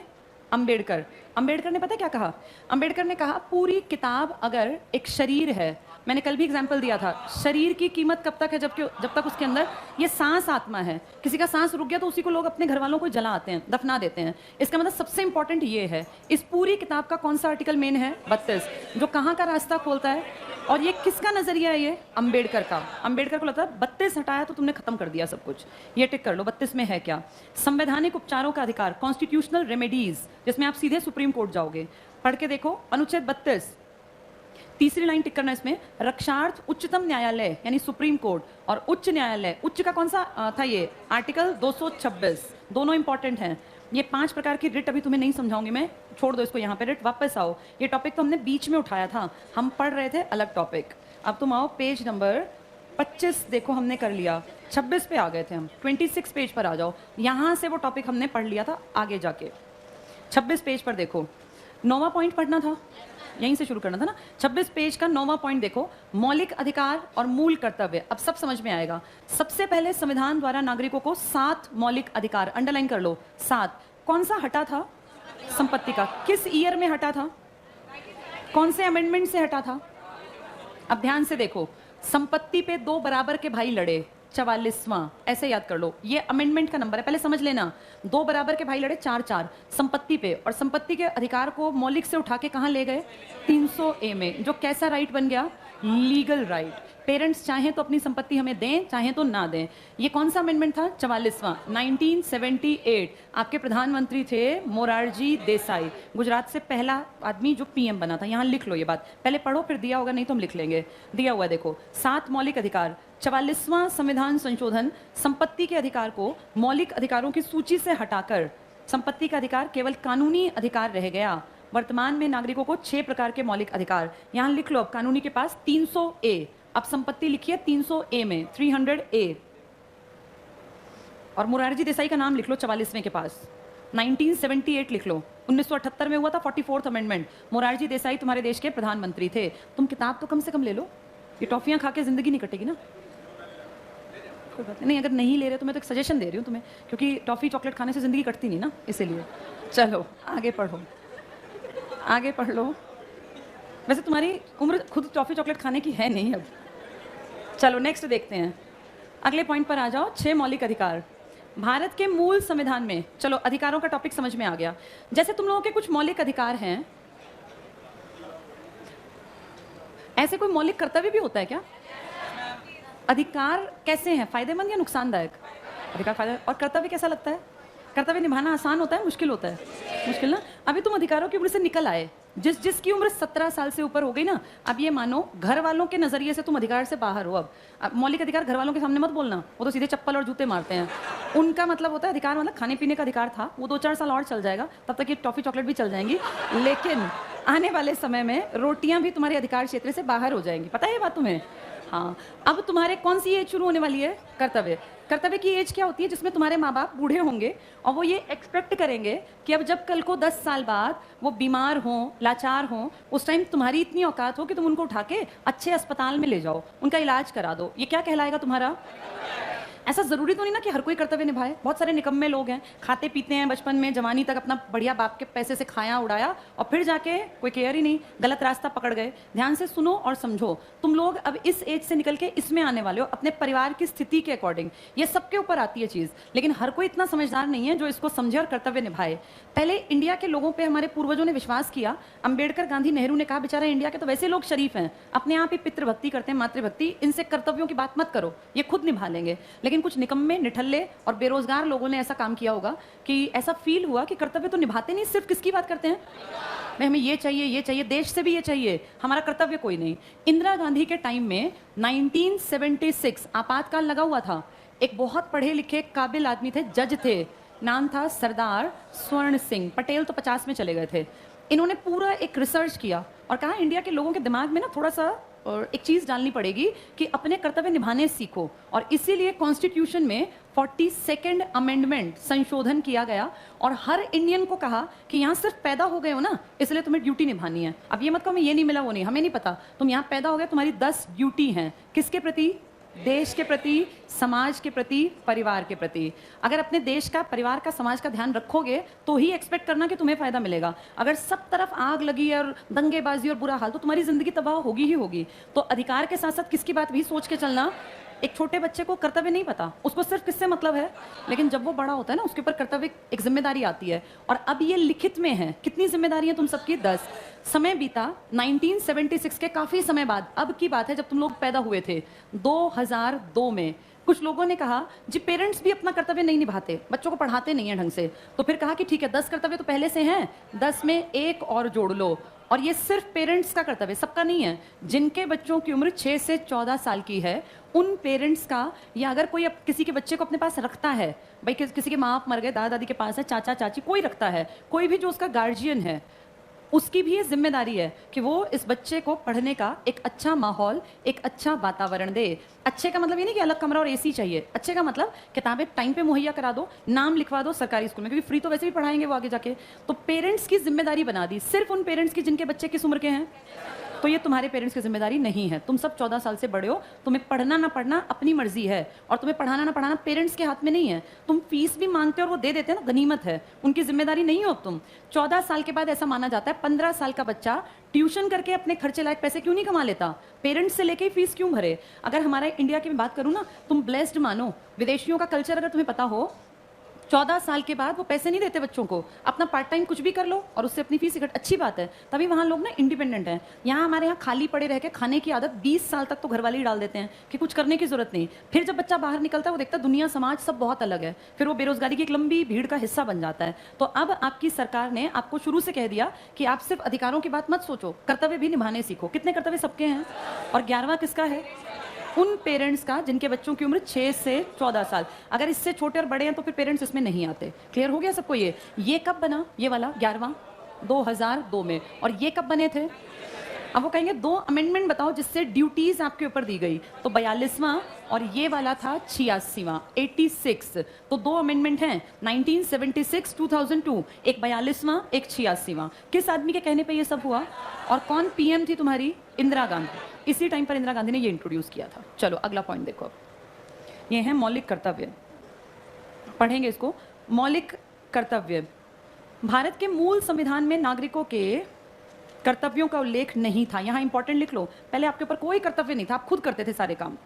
अंबेडकर। अंबेडकर ने पता क्या कहा? अंबेडकर ने कहा पूरी किताब अगर एक शरीर है, मैंने कल भी एग्जाम्पल दिया था, शरीर की कीमत कब तक है? जब तक उसके अंदर ये सांस आत्मा है। किसी का सांस रुक गया तो उसी को लोग अपने घर वालों को जला आते हैं, दफना देते हैं। इसका मतलब सबसे इंपॉर्टेंट ये है। इस पूरी किताब का कौन सा आर्टिकल मेन है? 32, जो कहाँ का रास्ता खोलता है। और ये किसका नजरिया है? ये अंबेडकर का। अंबेडकर को लगता है 32 हटाया तो तुमने खत्म कर दिया सब कुछ। ये टिक कर लो, 32 में है क्या? संवैधानिक उपचारों का अधिकार, कॉन्स्टिट्यूशनल रेमेडीज, जिसमें आप सीधे सुप्रीम कोर्ट जाओगे। पढ़ के देखो, अनुच्छेद 32, तीसरी लाइन टिक करना इसमें। रक्षार्थ उच्चतम न्यायालय यानी सुप्रीम कोर्ट और उच्च न्यायालय, उच्च का कौन सा था? ये आर्टिकल 226। दोनों इंपॉर्टेंट हैं। ये 5 प्रकार की रिट अभी तुम्हें नहीं समझाऊंगी मैं, छोड़ दो इसको यहाँ पे। रिट वापस आओ, ये टॉपिक तो हमने बीच में उठाया था, हम पढ़ रहे थे अलग टॉपिक। अब तुम आओ पेज नंबर 25, देखो हमने कर लिया। 26 पे आ गए थे हम, 26 पेज पर आ जाओ। यहाँ से वो टॉपिक हमने पढ़ लिया था आगे जाके। 26 पेज पर देखो, 9वां पॉइंट पढ़ना था, यहीं से शुरू करना था ना। 26 पेज का 9वां पॉइंट देखो, मौलिक अधिकार और मूल कर्तव्य। अब सब समझ में आएगा। सबसे पहले संविधान द्वारा नागरिकों को 7 मौलिक अधिकार, अंडरलाइन कर लो 7। कौन सा हटा था? संपत्ति का। किस ईयर में हटा था? कौन से अमेंडमेंट से हटा था? अब ध्यान से देखो, संपत्ति पे 2 बराबर के भाई लड़े, 44वां, ऐसे याद कर लो। ये अमेंडमेंट का नंबर है, पहले समझ लेना। 2 बराबर के भाई लड़े 4-4 संपत्ति पे, और संपत्ति के अधिकार को मौलिक से उठा के कहाँ ले गए? 300A में, जो कैसा राइट बन गया? Legal right. पेरेंट्स चाहें तो अपनी संपत्ति हमें दें, चाहें तो ना दें। ये कौन सा अमेंडमेंट था? 44वां, 1978। आपके प्रधानमंत्री थे मोरारजी देसाई, गुजरात से पहला आदमी जो पीएम बना था। यहाँ लिख लो ये बात, पहले पढ़ो फिर दिया होगा, नहीं तो हम लिख लेंगे। दिया हुआ है देखो, 7 मौलिक अधिकार। 44वां संविधान संशोधन संपत्ति के अधिकार को मौलिक अधिकारों की सूची से हटाकर संपत्ति का अधिकार केवल कानूनी अधिकार रह गया। वर्तमान में नागरिकों को 6 प्रकार के मौलिक अधिकार, यहाँ लिख लो। अब कानूनी के पास 300A, अब संपत्ति लिखिए 300A में, 300A। और मोरारजी देसाई का नाम लिख लो 44वें के पास, 1978 लिख लो। 1978 में हुआ था 44th अमेंडमेंट। मोरारजी देसाई तुम्हारे देश के प्रधानमंत्री थे। तुम किताब तो कम से कम ले लो, ये टॉफियां खा के जिंदगी नहीं कटेगी ना। कोई बात नहीं, अगर नहीं ले रहे तो मैं तो एक सजेशन दे रही हूँ तुम्हें, क्योंकि टॉफी चॉकलेट खाने से जिंदगी कटती नहीं ना, इसीलिए। चलो आगे पढ़ो, आगे पढ़ लो। वैसे तुम्हारी उम्र खुद टॉफी चॉकलेट खाने की है नहीं अब। चलो नेक्स्ट देखते हैं, अगले पॉइंट पर आ जाओ। 6 मौलिक अधिकार भारत के मूल संविधान में। चलो अधिकारों का टॉपिक समझ में आ गया। जैसे तुम लोगों के कुछ मौलिक अधिकार हैं, ऐसे कोई मौलिक कर्तव्य भी होता है क्या? अधिकार कैसे हैं, फायदेमंद या नुकसानदायक? अधिकार फायदा, और कर्तव्य कैसा लगता है? कर्तव्य निभाना आसान होता है, मुश्किल होता है? मुश्किल ना। अभी तुम अधिकारों की उम्र से निकल आए, जिसकी उम्र 17 साल से ऊपर हो गई ना, अब ये मानो घर वालों के नजरिए से तुम अधिकार से बाहर हो। अब मौलिक अधिकार घर वालों के सामने मत बोलना, वो तो सीधे चप्पल और जूते मारते हैं। उनका मतलब होता है अधिकार मतलब खाने पीने का अधिकार था, वो 2-4 साल और चल जाएगा, तब तक ये टॉफी चॉकलेट भी चल जाएंगी। लेकिन आने वाले समय में रोटियां भी तुम्हारे अधिकार क्षेत्र से बाहर हो जाएंगी, पता है ये बात तुम्हें? हाँ। अब तुम्हारे कौन सी एज शुरू होने वाली है? कर्तव्य। कर्तव्य की एज क्या होती है? जिसमें तुम्हारे माँ बाप बूढ़े होंगे और वो ये एक्सपेक्ट करेंगे कि अब जब कल को 10 साल बाद वो बीमार हों, लाचार हों, उस टाइम तुम्हारी इतनी औकात हो कि तुम उनको उठा के अच्छे अस्पताल में ले जाओ, उनका इलाज करा दो। ये क्या कहलाएगा तुम्हारा? ऐसा जरूरी तो नहीं ना कि हर कोई कर्तव्य निभाए। बहुत सारे निकम्मे लोग हैं, खाते पीते हैं बचपन में, जवानी तक अपना बढ़िया बाप के पैसे से खाया उड़ाया और फिर जाके कोई केयर ही नहीं, गलत रास्ता पकड़ गए। ध्यान से सुनो और समझो, तुम लोग अब इस एज से निकल के इसमें आने वाले हो अपने परिवार की स्थिति के अकॉर्डिंग। ये सबके ऊपर आती है चीज, लेकिन हर कोई इतना समझदार नहीं है जो इसको समझे और कर्तव्य निभाए। पहले इंडिया के लोगों पर हमारे पूर्वजों ने विश्वास किया। अम्बेडकर, गांधी, नेहरू ने कहा बेचारा इंडिया के तो वैसे लोग शरीफ हैं, अपने आप ही पितृभक्ति करते हैं, मातृभक्ति, इनसे कर्तव्यों की बात मत करो, ये खुद निभा लेंगे। लेकिन कुछ निकम्मे, निठल्ले और बेरोजगार लोगों ने ऐसा काम किया होगा कि ऐसा फील हुआ कि कर्तव्य तो निभाते नहीं, सिर्फ किसकी बात करते हैं? हमें ये चाहिए, देश से भी ये चाहिए, हमारा कर्तव्य कोई नहीं। इंदिरा गांधी के टाइम में 1976 आपातकाल लगा हुआ था। एक बहुत पढ़े लिखे काबिल आदमी थे, जज थे, नाम था सरदार स्वर्ण सिंह पटेल, तो 50 में चले गए थे। इन्होंने पूरा एक रिसर्च किया और कहा इंडिया के लोगों के दिमाग में ना थोड़ा सा और एक चीज डालनी पड़ेगी कि अपने कर्तव्य निभाने सीखो, और इसीलिए कॉन्स्टिट्यूशन में 42nd अमेंडमेंट संशोधन किया गया और हर इंडियन को कहा कि यहाँ सिर्फ पैदा हो गए हो ना, इसलिए तुम्हें ड्यूटी निभानी है। अब ये मत कहो हमें ये नहीं मिला वो नहीं, हमें नहीं पता, तुम यहाँ पैदा हो गए, तुम्हारी 10 ड्यूटी हैं। किसके प्रति? देश के प्रति, समाज के प्रति, परिवार के प्रति। अगर अपने देश का, परिवार का, समाज का ध्यान रखोगे तो ही एक्सपेक्ट करना कि तुम्हें फायदा मिलेगा। अगर सब तरफ आग लगी और दंगेबाजी और बुरा हाल, तो तुम्हारी जिंदगी तबाह होगी ही होगी। तो अधिकार के साथ साथ किसकी बात भी सोच के चलना। एक छोटे बच्चे को कर्तव्य नहीं पता, उसको सिर्फ किससे मतलब है, लेकिन जब वो बड़ा होता है ना, उसके ऊपर कर्तव्य एक जिम्मेदारी आती है। और अब ये लिखित में है। कितनी जिम्मेदारी है तुम सबकी? 10। समय बीता 1976 के काफी समय बाद, अब की बात है जब तुम लोग पैदा हुए थे 2002 में, कुछ लोगों ने कहा जी पेरेंट्स भी अपना कर्तव्य नहीं निभाते, बच्चों को पढ़ाते नहीं है ढंग से, तो फिर कहा कि ठीक है 10 कर्तव्य तो पहले से हैं, 10 में एक और जोड़ लो। और ये सिर्फ पेरेंट्स का कर्तव्य, सबका नहीं है। जिनके बच्चों की उम्र 6 से 14 साल की है, उन पेरेंट्स का, या अगर कोई किसी के बच्चे को अपने पास रखता है, भाई किसी के माँ बाप मर गए, दादा दादी के पास है, चाचा चाची कोई रखता है, कोई भी जो उसका गार्जियन है, उसकी भी ये जिम्मेदारी है कि वो इस बच्चे को पढ़ने का एक अच्छा माहौल, एक अच्छा वातावरण दे। अच्छे का मतलब ये नहीं कि अलग कमरा और एसी चाहिए, अच्छे का मतलब किताबें टाइम पे मुहैया करा दो, नाम लिखवा दो सरकारी स्कूल में, क्योंकि फ्री तो वैसे भी पढ़ाएंगे वो आगे जाके। तो पेरेंट्स की जिम्मेदारी बना दी, सिर्फ उन पेरेंट्स की जिनके बच्चे किस उम्र के हैं? तो ये तुम्हारे पेरेंट्स की जिम्मेदारी नहीं है। तुम सब 14 साल से बड़े हो, तुम्हें पढ़ना ना पढ़ना अपनी मर्जी है, और तुम्हें पढ़ाना ना पढ़ाना पेरेंट्स के हाथ में नहीं है। तुम फीस भी मांगते हो और वो दे देते हैं ना, गनीमत है, उनकी जिम्मेदारी नहीं हो तुम। 14 साल के बाद ऐसा माना जाता है 15 साल का बच्चा ट्यूशन करके अपने खर्चे लायक पैसे क्यों नहीं कमा लेता, पेरेंट्स से लेके फीस क्यों भरे। अगर हमारा इंडिया की मैं बात करूँ ना, तुम ब्लेस्ड मानो, विदेशियों का कल्चर अगर तुम्हें पता हो, 14 साल के बाद वो पैसे नहीं देते बच्चों को, अपना पार्ट टाइम कुछ भी कर लो और उससे अपनी फीस इकट्ठी, अच्छी बात है, तभी वहाँ लोग ना इंडिपेंडेंट हैं। यहाँ हमारे यहाँ खाली पड़े रह के खाने की आदत 20 साल तक तो घर वाले ही डाल देते हैं कि कुछ करने की जरूरत नहीं। फिर जब बच्चा बाहर निकलता है वो देखता है दुनिया समाज सब बहुत अलग है, फिर वो बेरोजगारी की एक लंबी भीड़ का हिस्सा बन जाता है। तो अब आपकी सरकार ने आपको शुरू से कह दिया कि आप सिर्फ अधिकारों की बात मत सोचो, कर्तव्य भी निभाने सीखो। कितने कर्तव्य सबके हैं, और 11वां किसका है, उन पेरेंट्स का जिनके बच्चों की उम्र 6 से 14 साल। अगर इससे छोटे और बड़े हैं तो फिर पेरेंट्स इसमें नहीं आते। क्लियर हो गया सबको। ये कब बना, ये वाला 11वां 2002 में, और ये कब बने थे। अब वो कहेंगे 2 अमेंडमेंट बताओ जिससे ड्यूटीज आपके ऊपर दी गई, तो 42वां और ये वाला था 86वां 86। तो 2 अमेंडमेंट हैं 1976 2002, एक 42वां एक 86वां। किस आदमी के कहने पे ये सब हुआ, और कौन पीएम थी तुम्हारी, इंदिरा गांधी। इसी टाइम पर इंदिरा गांधी ने ये इंट्रोड्यूस किया था। चलो अगला पॉइंट देखो, अब ये है मौलिक कर्तव्य, पढ़ेंगे इसको। मौलिक कर्तव्य, भारत के मूल संविधान में नागरिकों के कर्तव्यों का उल्लेख नहीं था। यहाँ इंपॉर्टेंट लिख लो, पहले आपके ऊपर कोई कर्तव्य नहीं था, आप खुद करते थे सारे काम।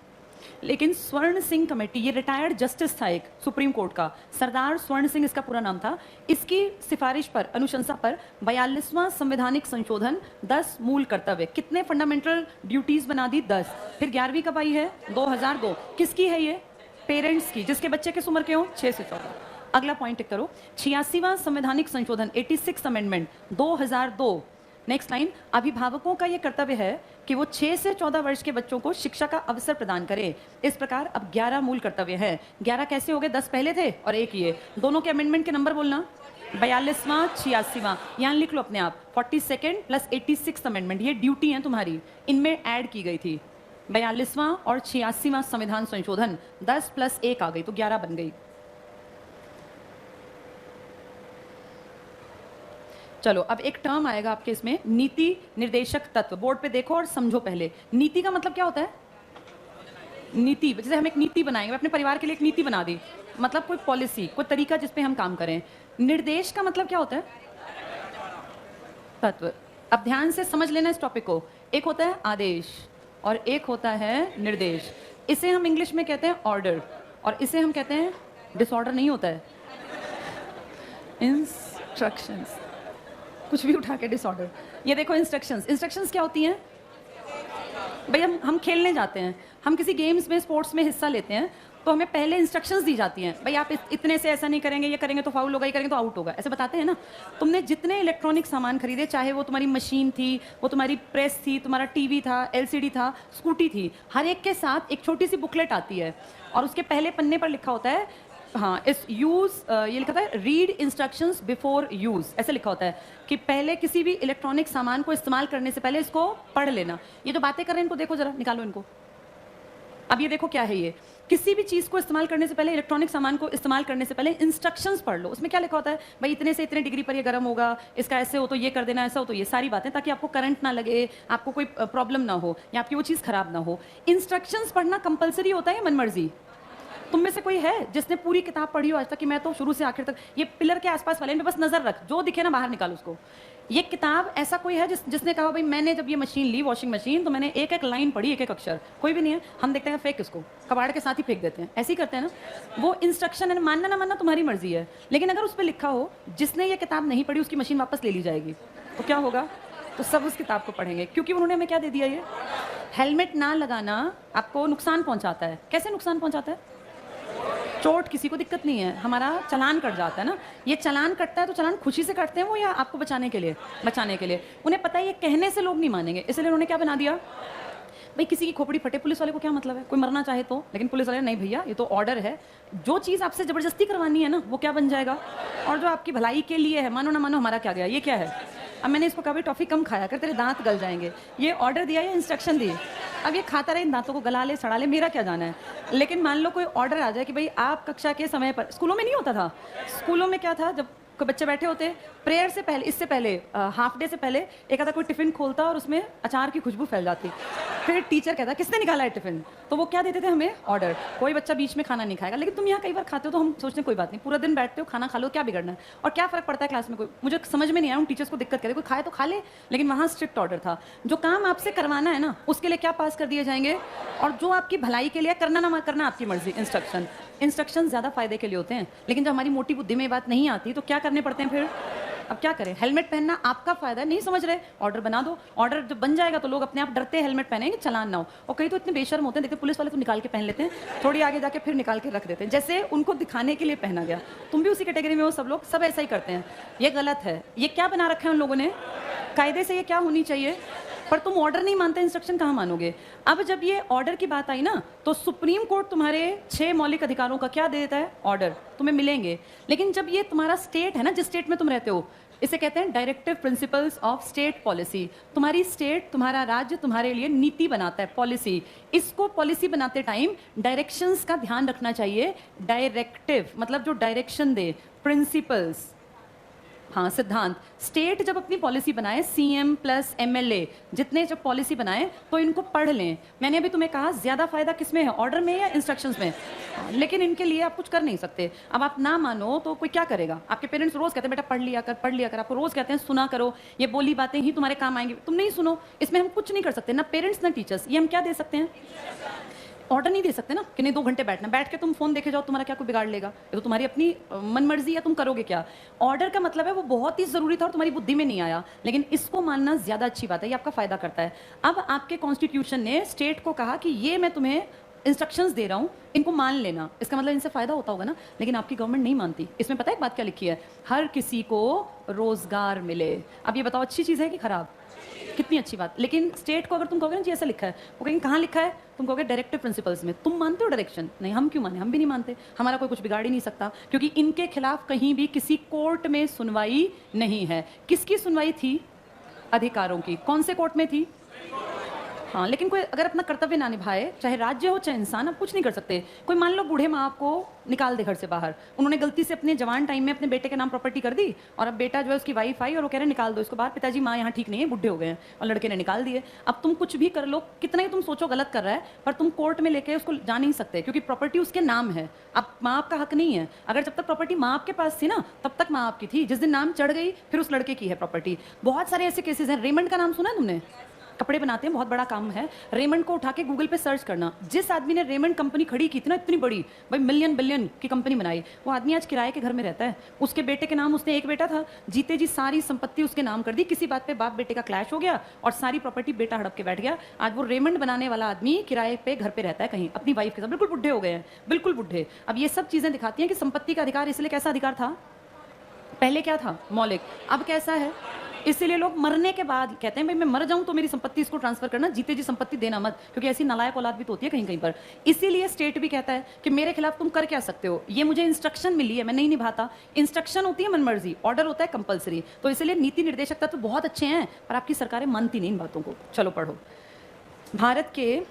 लेकिन स्वर्ण सिंह कमेटी, ये रिटायर्ड जस्टिस था एक सुप्रीम कोर्ट का, सरदार स्वर्ण सिंह इसका पूरा नाम था, इसकी सिफारिश पर, अनुशंसा पर 42वां संवैधानिक संशोधन 10 मूल कर्तव्य, कितने फंडामेंटल ड्यूटीज बना दी, 10। फिर 11वीं कब आई है, 2002। किसकी है ये, पेरेंट्स की, जिसके बच्चे किस उम्र के हो, 6 से 14। अगला पॉइंट टिक करो, 86वां संवैधानिक संशोधन 86 अमेंडमेंट 2002। नेक्स्ट लाइन, अभिभावकों का यह कर्तव्य है कि वो 6 से 14 वर्ष के बच्चों को शिक्षा का अवसर प्रदान करें। इस प्रकार अब 11 मूल कर्तव्य हैं। 11 कैसे हो गए, 10 पहले थे और एक ये, दोनों के अमेंडमेंट के नंबर बोलना, 42वां 86वां, यहाँ लिख लो अपने आप, 42nd प्लस 86 अमेंडमेंट, ये ड्यूटी है तुम्हारी, इनमें ऐड की गई थी। 42वां और 86वां संविधान संशोधन, 10 प्लस 1 आ गई तो 11 बन गई। चलो अब एक टर्म आएगा आपके इसमें, नीति निर्देशक तत्व। बोर्ड पे देखो और समझो पहले, नीति का मतलब क्या होता है, नीति, जैसे हम एक नीति बनाएंगे, अपने परिवार के लिए एक नीति बना दी, मतलब कोई पॉलिसी, कोई तरीका जिस पे हम काम करें। निर्देश का मतलब क्या होता है, तत्व। अब ध्यान से समझ लेना इस टॉपिक को, एक होता है आदेश और एक होता है निर्देश। इसे हम इंग्लिश में कहते हैं ऑर्डर, और इसे हम कहते हैं, डिसऑर्डर नहीं होता है, इंस्ट्रक्शंस, कुछ भी उठा के डिसऑर्डर। ये देखो इंस्ट्रक्शंस, इंस्ट्रक्शंस क्या होती हैं भाई, हम खेलने जाते हैं, हम किसी गेम्स में, स्पोर्ट्स में हिस्सा लेते हैं, तो हमें पहले इंस्ट्रक्शंस दी जाती हैं, भाई आप इतने से ऐसा नहीं करेंगे, ये करेंगे तो फाउल होगा, ये करेंगे तो आउट होगा, ऐसे बताते हैं ना। तुमने जितने इलेक्ट्रॉनिक सामान खरीदे, चाहे वो तुम्हारी मशीन थी, वो तुम्हारी प्रेस थी, तुम्हारा टीवी था, एलसीडी था, स्कूटी थी, हर एक के साथ एक छोटी सी बुकलेट आती है और उसके पहले पन्ने पर लिखा होता है, हाँ, इस यूज, ये लिखा था रीड इंस्ट्रक्शंस बिफोर यूज, ऐसे लिखा होता है कि पहले किसी भी इलेक्ट्रॉनिक सामान को इस्तेमाल करने से पहले इसको पढ़ लेना। ये जो बातें कर रहे हैं इनको देखो जरा, निकालो इनको। अब ये देखो क्या है, ये किसी भी चीज को इस्तेमाल करने से पहले, इलेक्ट्रॉनिक सामान को इस्तेमाल करने से पहले इंस्ट्रक्शंस पढ़ लो। उसमें क्या लिखा होता है, भाई इतने से इतने डिग्री पर ये गर्म होगा, इसका ऐसे हो तो ये कर देना, ऐसा हो तो ये, सारी बातें, ताकि आपको करंट ना लगे, आपको कोई प्रॉब्लम ना हो, या आपकी वो चीज खराब ना हो। इंस्ट्रक्शंस पढ़ना कंपलसरी होता है या मनमर्जी? तुम में से कोई है जिसने पूरी किताब पढ़ी हो आज तक कि मैं तो शुरू से आखिर तक, ये पिलर के आसपास वाले में बस नजर रख, जो दिखे ना बाहर निकाल उसको। ये किताब, ऐसा कोई है जिसने कहा भाई मैंने जब ये मशीन ली, वॉशिंग मशीन, तो मैंने एक एक लाइन पढ़ी, एक एक अक्षर? कोई भी नहीं है। हम देखते हैं फेंक इसको, कबाड़ के साथ ही फेंक देते हैं, ऐसे ही करते हैं ना। वो इंस्ट्रक्शन है, मानना ना मानना तुम्हारी मर्जी है, लेकिन अगर उस पर लिखा हो जिसने ये किताब नहीं पढ़ी उसकी मशीन वापस ले ली जाएगी, तो क्या होगा, तो सब उस किताब को पढ़ेंगे, क्योंकि उन्होंने हमें क्या दे दिया, ये हेलमेट ना लगाना आपको नुकसान पहुंचाता है। कैसे नुकसान पहुंचाता है? चोट किसी को दिक्कत नहीं है, हमारा चालान कट जाता है ना। ये चालान कटता है तो चालान खुशी से कटते हैं वो, या आपको बचाने के लिए? बचाने के लिए। उन्हें पता है ये कहने से लोग नहीं मानेंगे, इसलिए उन्होंने क्या बना दिया, भाई किसी की खोपड़ी फटे, पुलिस वाले को क्या मतलब है, कोई मरना चाहे तो, लेकिन पुलिस वाले नहीं भैया ये तो ऑर्डर है, जो चीज़ आपसे जबरदस्ती करवानी है ना वो क्या बन जाएगा, और जो आपकी भलाई के लिए है, मानो ना मानो हमारा क्या गया, ये क्या है। अब मैंने इसको कहा भाई टॉफी कम खाया कर, तेरे दांत गल जाएंगे, ये ऑर्डर दिया या इंस्ट्रक्शन दी। अब ये खाता रहे, इन दांतों को गला ले, सड़ा ले, मेरा क्या जाना है। लेकिन मान लो कोई ऑर्डर आ जाए कि भाई आप कक्षा के समय पर, स्कूलों में नहीं होता था, स्कूलों में क्या था, जब कोई बच्चे बैठे होते, प्रेयर से पहले, इससे पहले हाफ डे से पहले एक आधा कोई टिफिन खोलता और उसमें अचार की खुशबू फैल जाती। फिर टीचर कहता किसने निकाला है टिफिन, तो वो क्या देते थे हमें, ऑर्डर। कोई बच्चा बीच में खाना नहीं खाएगा, लेकिन तुम यहाँ कई बार खाते हो तो हम सोचते हैं कोई बात नहीं, पूरा दिन बैठते हो खाना खा लो, क्या बिगड़ना है, और क्या फर्क पड़ता है क्लास में। कोई मुझे समझ में नहीं आया, उन टीचर्स को दिक्कत करे, कोई खाए तो खा ले, लेकिन वहाँ स्ट्रिक्ट ऑर्डर था। जो काम आपसे करवाना है ना उसके लिए क्या पास कर दिए जाएंगे, और जो आपकी भलाई के लिए करना ना करना आपकी मर्जी। इंस्ट्रक्शन ज़्यादा फायदे के लिए होते हैं, लेकिन जब हमारी मोटी बुद्धि में बात नहीं आती तो क्या करने पड़ते हैं फिर। अब क्या करें, हेलमेट पहनना आपका फायदा है, नहीं समझ रहे, ऑर्डर बना दो। ऑर्डर जब बन जाएगा तो लोग अपने आप डरते हैं हेलमेट पहनेंगे, चलान ना हो। और कई तो इतने बेशर्म होते हैं, देखते पुलिस वाले तो निकाल के पहन लेते हैं, थोड़ी आगे जाके फिर निकाल के रख देते हैं, जैसे उनको दिखाने के लिए पहना गया। तुम भी उसी कैटेगरी में हो, सब लोग सब ऐसा ही करते हैं। ये गलत है। ये क्या बना रखा है उन लोगों ने, कायदे से ये क्या होनी चाहिए, पर तुम ऑर्डर नहीं मानते, इंस्ट्रक्शन कहाँ मानोगे। अब जब ये ऑर्डर की बात आई ना, तो सुप्रीम कोर्ट तुम्हारे 6 मौलिक अधिकारों का क्या दे देता है, ऑर्डर तुम्हें मिलेंगे। लेकिन जब ये तुम्हारा स्टेट है ना, जिस स्टेट में तुम रहते हो, इसे कहते हैं directive principles of state policy. तुम्हारी स्टेट, तुम्हारा राज्य तुम्हारे लिए नीति बनाता है, पॉलिसी। इसको पॉलिसी बनाते टाइम डायरेक्शंस का ध्यान रखना चाहिए। डायरेक्टिव मतलब जो डायरेक्शन दे, प्रिंसिपल्स, हाँ सिद्धांत। स्टेट जब अपनी पॉलिसी बनाए, सीएम प्लस एमएलए जितने जब पॉलिसी बनाए तो इनको पढ़ लें। मैंने अभी तुम्हें कहा ज्यादा फायदा किसमें है, ऑर्डर में या इंस्ट्रक्शंस में, लेकिन इनके लिए आप कुछ कर नहीं सकते। अब आप ना मानो तो कोई क्या करेगा। आपके पेरेंट्स रोज कहते हैं बेटा पढ़ लिया कर, पढ़ लिया कर, आपको रोज कहते हैं सुना करो, ये बोली बातें ही तुम्हारे काम आएंगी, तुम नहीं सुनो। इसमें हम कुछ नहीं कर सकते, ना पेरेंट्स ना टीचर्स। ये हम क्या दे सकते हैं, ऑर्डर नहीं दे सकते ना कि नहीं 2 घंटे बैठना, बैठ के तुम फोन देखे जाओ, तुम्हारा क्या कोई बिगाड़ लेगा। ये तो तुम्हारी अपनी मन मर्जी है, तुम करोगे क्या। ऑर्डर का मतलब है वो बहुत ही जरूरी था और तुम्हारी बुद्धि में नहीं आया, लेकिन इसको मानना ज्यादा अच्छी बात है, ये आपका फायदा करता है। अब आपके कॉन्स्टिट्यूशन ने स्टेट को कहा कि ये मैं तुम्हें इंस्ट्रक्शंस दे रहा हूँ, इनको मान लेना, इसका मतलब इनसे फायदा होता होगा ना। लेकिन आपकी गवर्नमेंट नहीं मानती। इसमें पता है एक बात क्या लिखी है, हर किसी को रोजगार मिले। अब ये बताओ अच्छी चीज है कि खराब, कितनी अच्छी बात। लेकिन स्टेट को अगर तुम कहोगे ना जी ऐसा लिखा है, वो कहेंगे कहाँ लिखा है, तुम कहोगे डायरेक्टिव प्रिंसिपल्स में। तुम मानते हो डायरेक्शन, नहीं हम क्यों माने, हम भी नहीं मानते, हमारा कोई कुछ बिगाड़ ही नहीं सकता, क्योंकि इनके खिलाफ कहीं भी किसी कोर्ट में सुनवाई नहीं है। किसकी सुनवाई थी, अधिकारों की। कौन से कोर्ट में थी, हाँ। लेकिन कोई अगर अपना कर्तव्य ना निभाए, चाहे राज्य हो चाहे इंसान, आप कुछ नहीं कर सकते। कोई मान लो बूढ़े माँ को निकाल दे घर से बाहर, उन्होंने गलती से अपने जवान टाइम में अपने बेटे के नाम प्रॉपर्टी कर दी, और अब बेटा जो है उसकी वाइफ आई और वो कह रहे निकाल दो इसको बाहर, पिताजी माँ यहाँ ठीक नहीं है, बुढ़े हो गए हैं, और लड़के ने निकाल दिए। अब तुम कुछ भी कर लो, कितना ही तुम सोचो गलत कर रहा है, पर तुम कोर्ट में लेके उसको जा नहीं सकते, क्योंकि प्रॉपर्टी उसके नाम है। अब माँ बाप का हक नहीं है। अगर जब तक प्रॉपर्टी माँ बाप के पास थी ना, तब तक माँ बाप की थी। जिस दिन नाम चढ़ गई फिर उस लड़के की है प्रॉपर्टी। बहुत सारे ऐसे केसेस हैं। रेमंड का नाम सुना है तुमने, कपड़े बनाते हैं, बहुत बड़ा काम है। रेमंड को उठा के गूगल पे सर्च करना, जिस आदमी ने रेमंड कंपनी खड़ी की थी ना, इतनी बड़ी, भाई मिलियन बिलियन की कंपनी बनाई, वो आदमी आज किराए के घर में रहता है। उसके बेटे के नाम, उसने एक बेटा था, जीते जी सारी संपत्ति उसके नाम कर दी। किसी बात पे बाप बेटे का क्लैश हो गया और सारी प्रॉपर्टी बेटा हड़प के बैठ गया। आज वो रेमंड बनाने वाला आदमी किराए पे घर पे रहता है कहीं अपनी वाइफ के साथ, बिल्कुल बुढ़े हो गए हैं, बिल्कुल बुढ़े। अब ये सब चीजें दिखाती हैं कि संपत्ति का अधिकार इसलिए कैसा अधिकार था, पहले क्या था, मौलिक, अब कैसा है। इसीलिए लोग मरने के बाद कहते हैं भाई मैं मर जाऊं तो मेरी संपत्ति इसको ट्रांसफर करना, जीते जी संपत्ति देना मत, क्योंकि ऐसी नालायक औलाद भी तो होती है कहीं कहीं पर। इसीलिए स्टेट भी कहता है कि मेरे खिलाफ तुम कर क्या सकते हो, ये मुझे इंस्ट्रक्शन मिली है, मैं नहीं निभाता। इंस्ट्रक्शन होती है मनमर्जी, ऑर्डर होता है कंपलसरी। तो इसलिए नीति निर्देशक तत्व बहुत अच्छे हैं, पर आपकी सरकारें मानती नहीं इन बातों को। चलो पढ़ो भारत के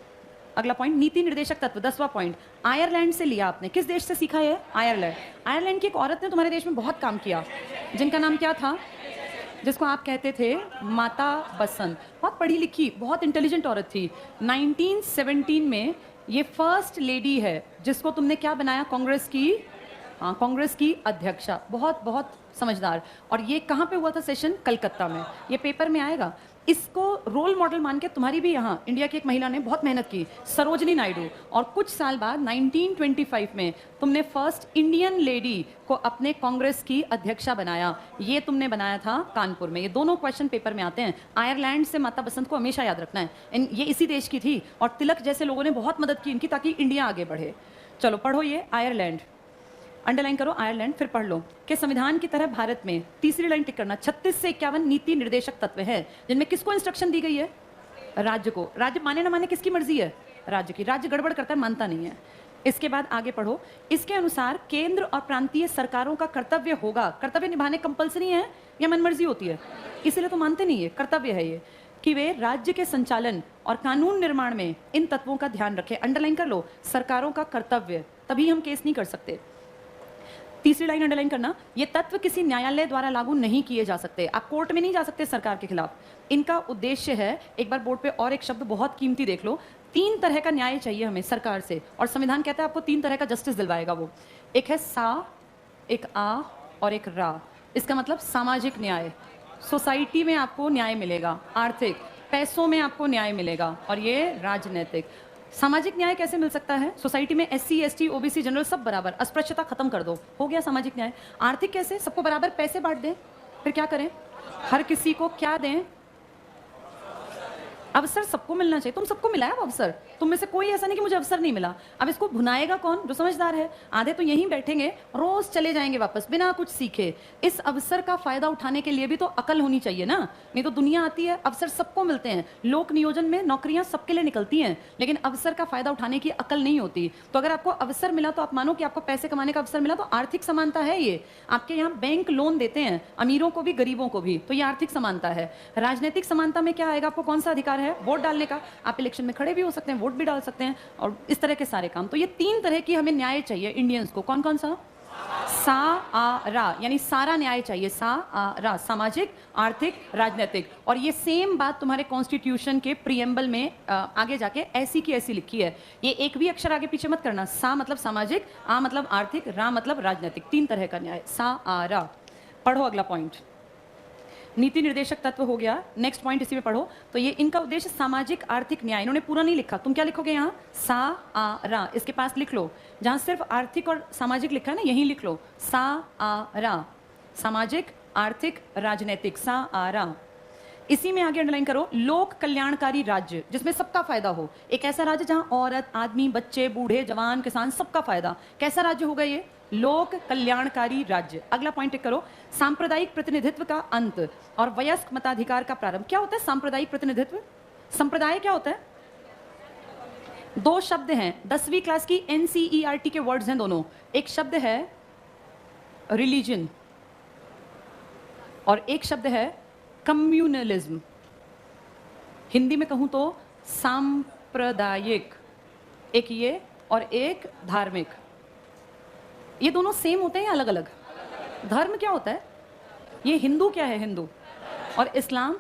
अगला पॉइंट, नीति निर्देशक तत्व, 10वां पॉइंट, आयरलैंड से लिया आपने। किस देश से सीखा है, आयरलैंड। आयरलैंड की एक औरत ने तुम्हारे देश में बहुत काम किया, जिनका नाम क्या था, जिसको आप कहते थे माता बसंत। बहुत पढ़ी लिखी, बहुत इंटेलिजेंट औरत थी। 1917 में ये फर्स्ट लेडी है जिसको तुमने क्या बनाया, कांग्रेस की, हाँ कांग्रेस की अध्यक्षा। बहुत बहुत समझदार। और ये कहाँ पे हुआ था सेशन, कलकत्ता में। ये पेपर में आएगा। इसको रोल मॉडल मान के तुम्हारी भी यहाँ इंडिया की एक महिला ने बहुत मेहनत की, सरोजनी नायडू। और कुछ साल बाद 1925 में तुमने फर्स्ट इंडियन लेडी को अपने कांग्रेस की अध्यक्षा बनाया। ये तुमने बनाया था कानपुर में। ये दोनों क्वेश्चन पेपर में आते हैं। आयरलैंड से माता बसंत को हमेशा याद रखना है, ये इसी देश की थी, और तिलक जैसे लोगों ने बहुत मदद की इनकी, ताकि इंडिया आगे बढ़े। चलो पढ़ो ये आयरलैंड, अंडरलाइन करो आयरलैंड, फिर पढ़ लो कि संविधान की तरह भारत में, तीसरी लाइन टिक करना, 36 से 51 नीति निर्देशक तत्व है, जिनमें किसको इंस्ट्रक्शन दी गई है, राज्य को। राज्य माने ना माने किसकी मर्जी है, राज्य की। राज्य गड़बड़ करता है, मानता नहीं है। इसके बाद आगे पढ़ो, इसके अनुसार केंद्र और प्रांतीय सरकारों का कर्तव्य होगा, कर्तव्य निभाने कंपलसरी है या मनमर्जी होती है, इसलिए तो मानते नहीं है, कर्तव्य है ये, कि वे राज्य के संचालन और कानून निर्माण में इन तत्वों का ध्यान रखें। अंडरलाइन कर लो, सरकारों का कर्तव्य, तभी हम केस नहीं कर सकते। तीसरी लाइन अंडरलाइन करना, ये तत्व किसी न्यायालय द्वारा लागू नहीं किए जा सकते। आप कोर्ट में नहीं जा सकते सरकार के खिलाफ। इनका उद्देश्य है, एक बार बोर्ड पे और एक शब्द बहुत कीमती देख लो, 3 तरह का न्याय चाहिए हमें सरकार से, और संविधान कहता है आपको 3 तरह का जस्टिस दिलवाएगा वो। एक है सा, एक आ और एक रा। इसका मतलब सामाजिक न्याय, सोसाइटी में आपको न्याय मिलेगा, आर्थिक, पैसों में आपको न्याय मिलेगा, और ये राजनीतिक। सामाजिक न्याय कैसे मिल सकता है? सोसाइटी में SC ST OBC जनरल सब बराबर, अस्पृश्यता खत्म कर दो, हो गया सामाजिक न्याय। आर्थिक कैसे? सबको बराबर पैसे बांट दें, फिर क्या करें? हर किसी को क्या दें? अवसर सबको मिलना चाहिए। तुम सबको मिला है वो अवसर, तुम में से कोई ऐसा नहीं कि मुझे अवसर नहीं मिला। अब इसको भुनाएगा कौन? जो समझदार है। आधे तो यहीं बैठेंगे, रोज चले जाएंगे वापस बिना कुछ सीखे। इस अवसर का फायदा उठाने के लिए भी तो अकल होनी चाहिए ना। नहीं तो दुनिया आती है, अवसर सबको मिलते हैं, लोक नियोजन में नौकरियां सबके लिए निकलती हैं, लेकिन अवसर का फायदा उठाने की अकल नहीं होती। तो अगर आपको अवसर मिला तो आप मानो कि आपको पैसे कमाने का अवसर मिला, तो आर्थिक समानता है ये। आपके यहाँ बैंक लोन देते हैं, अमीरों को भी गरीबों को भी, तो ये आर्थिक समानता है। राजनीतिक समानता में क्या आएगा? आपको कौन सा अधिकार है? वोट डालने का। आप इलेक्शन में खड़े भी हो सकते हैं, वोट भी डाल सकते हैं, और इस तरह के सारे काम। तो ये 3 तरह की हमें न्याय चाहिए इंडियंस को। कौन कौन सा? सा आ रा, यानी सारा न्याय चाहिए। सा आ रा, सामाजिक, आर्थिक, राजनीतिक। और ये सेम बात तुम्हारे कॉन्स्टिट्यूशन के प्रीएम्बल में आगे जाके ऐसी की ऐसी लिखी है। ये एक भी अक्षर आगे पीछे मत करना। सा मतलब सामाजिक, आ मतलब आर्थिक, रा मतलब राजनीतिक। 3 तरह का न्याय, सा आ रा। पढ़ो अगला पॉइंट। नीति निर्देशक तत्व हो गया, नेक्स्ट पॉइंट इसी में पढ़ो। तो ये इनका उद्देश्य सामाजिक आर्थिक न्याय। इन्होंने पूरा नहीं लिखा, तुम क्या लिखोगे यहाँ? सा आ रा, इसके पास लिख लो। जहां सिर्फ आर्थिक और सामाजिक लिखा है ना, यहीं लिख लो सा आ रा, सामाजिक, आर्थिक, राजनीतिक, सा आ रा। इसी में आगे अंडरलाइन करो, लोक कल्याणकारी राज्य, जिसमें सबका फायदा हो। एक ऐसा राज्य जहां औरत, आदमी, बच्चे, बूढ़े, जवान, किसान, सबका फायदा। कैसा राज्य होगा ये? लोक कल्याणकारी राज्य। अगला पॉइंट टिक करो, सांप्रदायिक प्रतिनिधित्व का अंत और वयस्क मताधिकार का प्रारंभ। क्या होता है सांप्रदायिक प्रतिनिधित्व? संप्रदाय क्या होता है? 2 शब्द हैं, 10वीं क्लास की NCERT के वर्ड्स हैं दोनों। एक शब्द है रिलीजन और एक शब्द है कम्युनलिज्म। हिंदी में कहूं तो सांप्रदायिक, एक ये और एक धार्मिक। ये दोनों सेम होते हैं या अलग अलग? धर्म क्या होता है? ये हिंदू क्या है? हिंदू। और इस्लाम,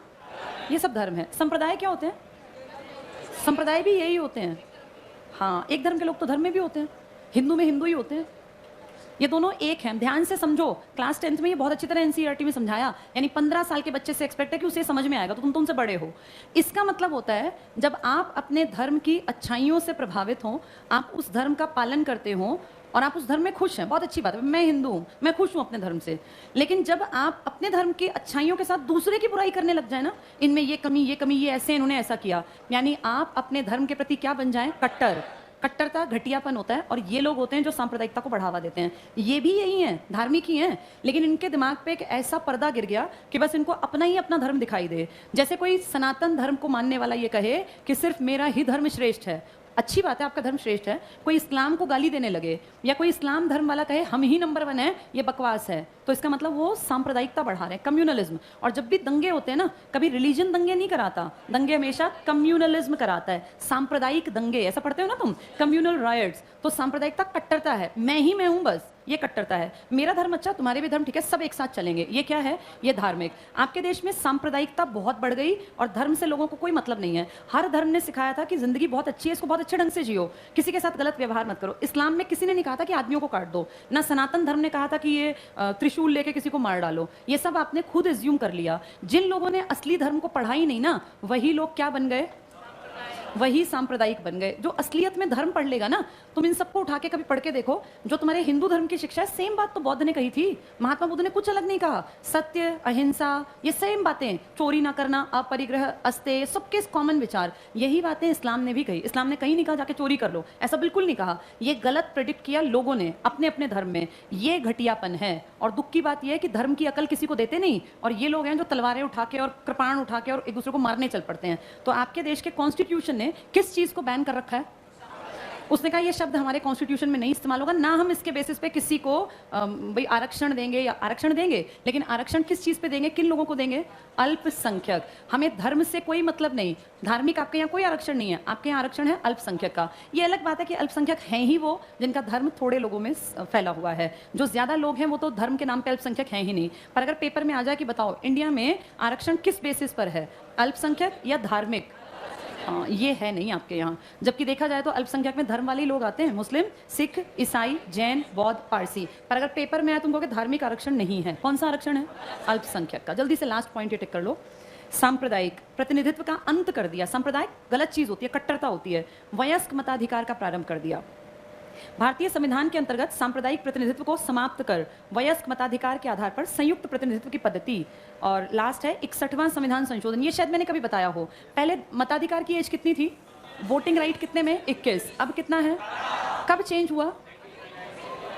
ये सब धर्म है। संप्रदाय क्या होते हैं? संप्रदाय भी यही होते हैं। हाँ, एक धर्म के लोग तो धर्म में भी होते हैं, हिंदू में हिंदू ही होते हैं। ये दोनों एक हैं, ध्यान से समझो। क्लास 10th में ये बहुत अच्छी तरह NCERT में समझाया, यानी 15 साल के बच्चे से एक्सपेक्ट है कि उसे समझ में आएगा, तो तुम तुमसे बड़े हो। इसका मतलब होता है जब आप अपने धर्म की अच्छाइयों से प्रभावित हो, आप उस धर्म का पालन करते हो और आप उस धर्म में खुश हैं, बहुत अच्छी बात है। मैं हिंदू हूँ, मैं खुश हूँ अपने धर्म से। लेकिन जब आप अपने धर्म की अच्छाइयों के साथ दूसरे की बुराई करने लग जाए ना, इनमें ये कमी, ये कमी, ये ऐसे, इन्होंने ऐसा किया, यानी आप अपने धर्म के प्रति क्या बन जाएं? कट्टर। कट्टरता घटियापन होता है, और ये लोग होते हैं जो सांप्रदायिकता को बढ़ावा देते हैं। ये भी यही हैं, धार्मिक ही हैं, लेकिन इनके दिमाग पे एक ऐसा पर्दा गिर गया कि बस इनको अपना ही अपना धर्म दिखाई दे। जैसे कोई सनातन धर्म को मानने वाला ये कहे कि सिर्फ मेरा ही धर्म श्रेष्ठ है। अच्छी बात है, आपका धर्म श्रेष्ठ है। कोई इस्लाम को गाली देने लगे या कोई इस्लाम धर्म वाला कहे हम ही नंबर 1 है, ये बकवास है। तो इसका मतलब वो सांप्रदायिकता बढ़ा रहे हैं, कम्युनलिज्म। और जब भी दंगे होते हैं ना, कभी रिलीजन दंगे नहीं कराता, दंगे हमेशा कम्युनलिज्म कराता है। सांप्रदायिक दंगे, ऐसा पढ़ते हो ना तुम, कम्युनल रायट्स। तो सांप्रदायिकता कट्टरता है, मैं ही मैं हूं बस, ये कट्टरता है। मेरा धर्म अच्छा, तुम्हारे भी धर्म ठीक है, सब एक साथ चलेंगे, ये क्या है? ये धार्मिक। आपके देश में सांप्रदायिकता बहुत बढ़ गई और धर्म से लोगों को कोई मतलब नहीं है। हर धर्म ने सिखाया था कि जिंदगी बहुत अच्छी है, इसको बहुत अच्छे ढंग से जियो, किसी के साथ गलत व्यवहार मत करो। इस्लाम में किसी ने नहीं कहा था कि आदमियों को काट दो, ना सनातन धर्म ने कहा था कि ये त्रिशूल लेके किसी को मार डालो। ये सब आपने खुद एज्यूम कर लिया। जिन लोगों ने असली धर्म को पढ़ा ही नहीं ना, वही लोग क्या बन गए? वही सांप्रदायिक बन गए। जो असलियत में धर्म पढ़ लेगा ना, तुम इन सबको उठा के कभी पढ़ के देखो, जो तुम्हारे हिंदू धर्म की शिक्षा है, सेम बात तो बौद्ध ने कही थी। महात्मा बुद्ध ने कुछ अलग नहीं कहा। सत्य, अहिंसा, ये सेम बातें, चोरी ना करना, अपरिग्रह, अस्तेय, सबके कॉमन विचार, यही बातें इस्लाम ने भी कही। इस्लाम ने कहीं नहीं कहा जाके चोरी कर लो, ऐसा बिल्कुल नहीं कहा। ये गलत प्रेडिक्ट किया लोगों ने अपने अपने धर्म में। ये घटियापन है। और दुख की बात यह है कि धर्म की अकल किसी को देते नहीं, और ये लोग हैं जो तलवारें उठा के और कृपाण उठा के और एक दूसरे को मारने चल पड़ते हैं। तो आपके देश के कॉन्स्टिट्यूशन ने किस चीज को बैन कर रखा है? उसने कहा ये शब्द हमारे कॉन्स्टिट्यूशन में नहीं इस्तेमाल होगा, ना हम इसके बेसिस पे किसी को भाई आरक्षण देंगे या आरक्षण देंगे, लेकिन आरक्षण किस चीज़ पे देंगे, किन लोगों को देंगे? अल्पसंख्यक। हमें धर्म से कोई मतलब नहीं, धार्मिक आपके यहाँ कोई आरक्षण नहीं है, आपके यहाँ आरक्षण है अल्पसंख्यक का। ये अलग बात है कि अल्पसंख्यक हैं ही वो जिनका धर्म थोड़े लोगों में फैला हुआ है, जो ज़्यादा लोग हैं वो तो धर्म के नाम पे अल्पसंख्यक हैं ही नहीं। पर अगर पेपर में आ जाए कि बताओ इंडिया में आरक्षण किस बेसिस पर है, अल्पसंख्यक या धार्मिक, ये है नहीं आपके यहाँ। जबकि देखा जाए तो अल्पसंख्यक में धर्म वाले ही लोग आते हैं, मुस्लिम, सिख, ईसाई, जैन, बौद्ध, पारसी। पर अगर पेपर में आए तुमको कि धार्मिक आरक्षण नहीं है, कौन सा आरक्षण है? अल्पसंख्यक का। जल्दी से लास्ट पॉइंट ये टिक कर लो। सांप्रदायिक प्रतिनिधित्व का अंत कर दिया। सांप्रदायिक गलत चीज होती है, कट्टरता होती है। वयस्क मताधिकार का प्रारंभ कर दिया। भारतीय संविधान के अंतर्गत सांप्रदायिक प्रतिनिधित्व को समाप्त कर वयस्क मताधिकार के आधार पर संयुक्त प्रतिनिधित्व की पद्धति। और लास्ट है 61वां संविधान संशोधन। ये शायद मैंने कभी बताया हो। पहले मताधिकार की एज कितनी थी? वोटिंग राइट कितने में? 21। अब कितना है? कब चेंज हुआ?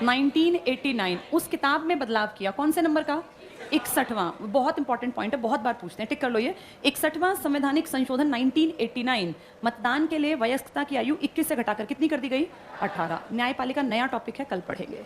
1989। उस किताब में बदलाव किया। कौन से नंबर का? 61वां। बहुत इंपॉर्टेंट पॉइंट है, बहुत बार पूछते हैं, टिक कर लो ये। 61वां संवैधानिक संशोधन 1989। मतदान के लिए वयस्कता की आयु 21 से घटाकर कितनी कर दी गई? 18। न्यायपालिका नया टॉपिक है, कल पढ़ेंगे।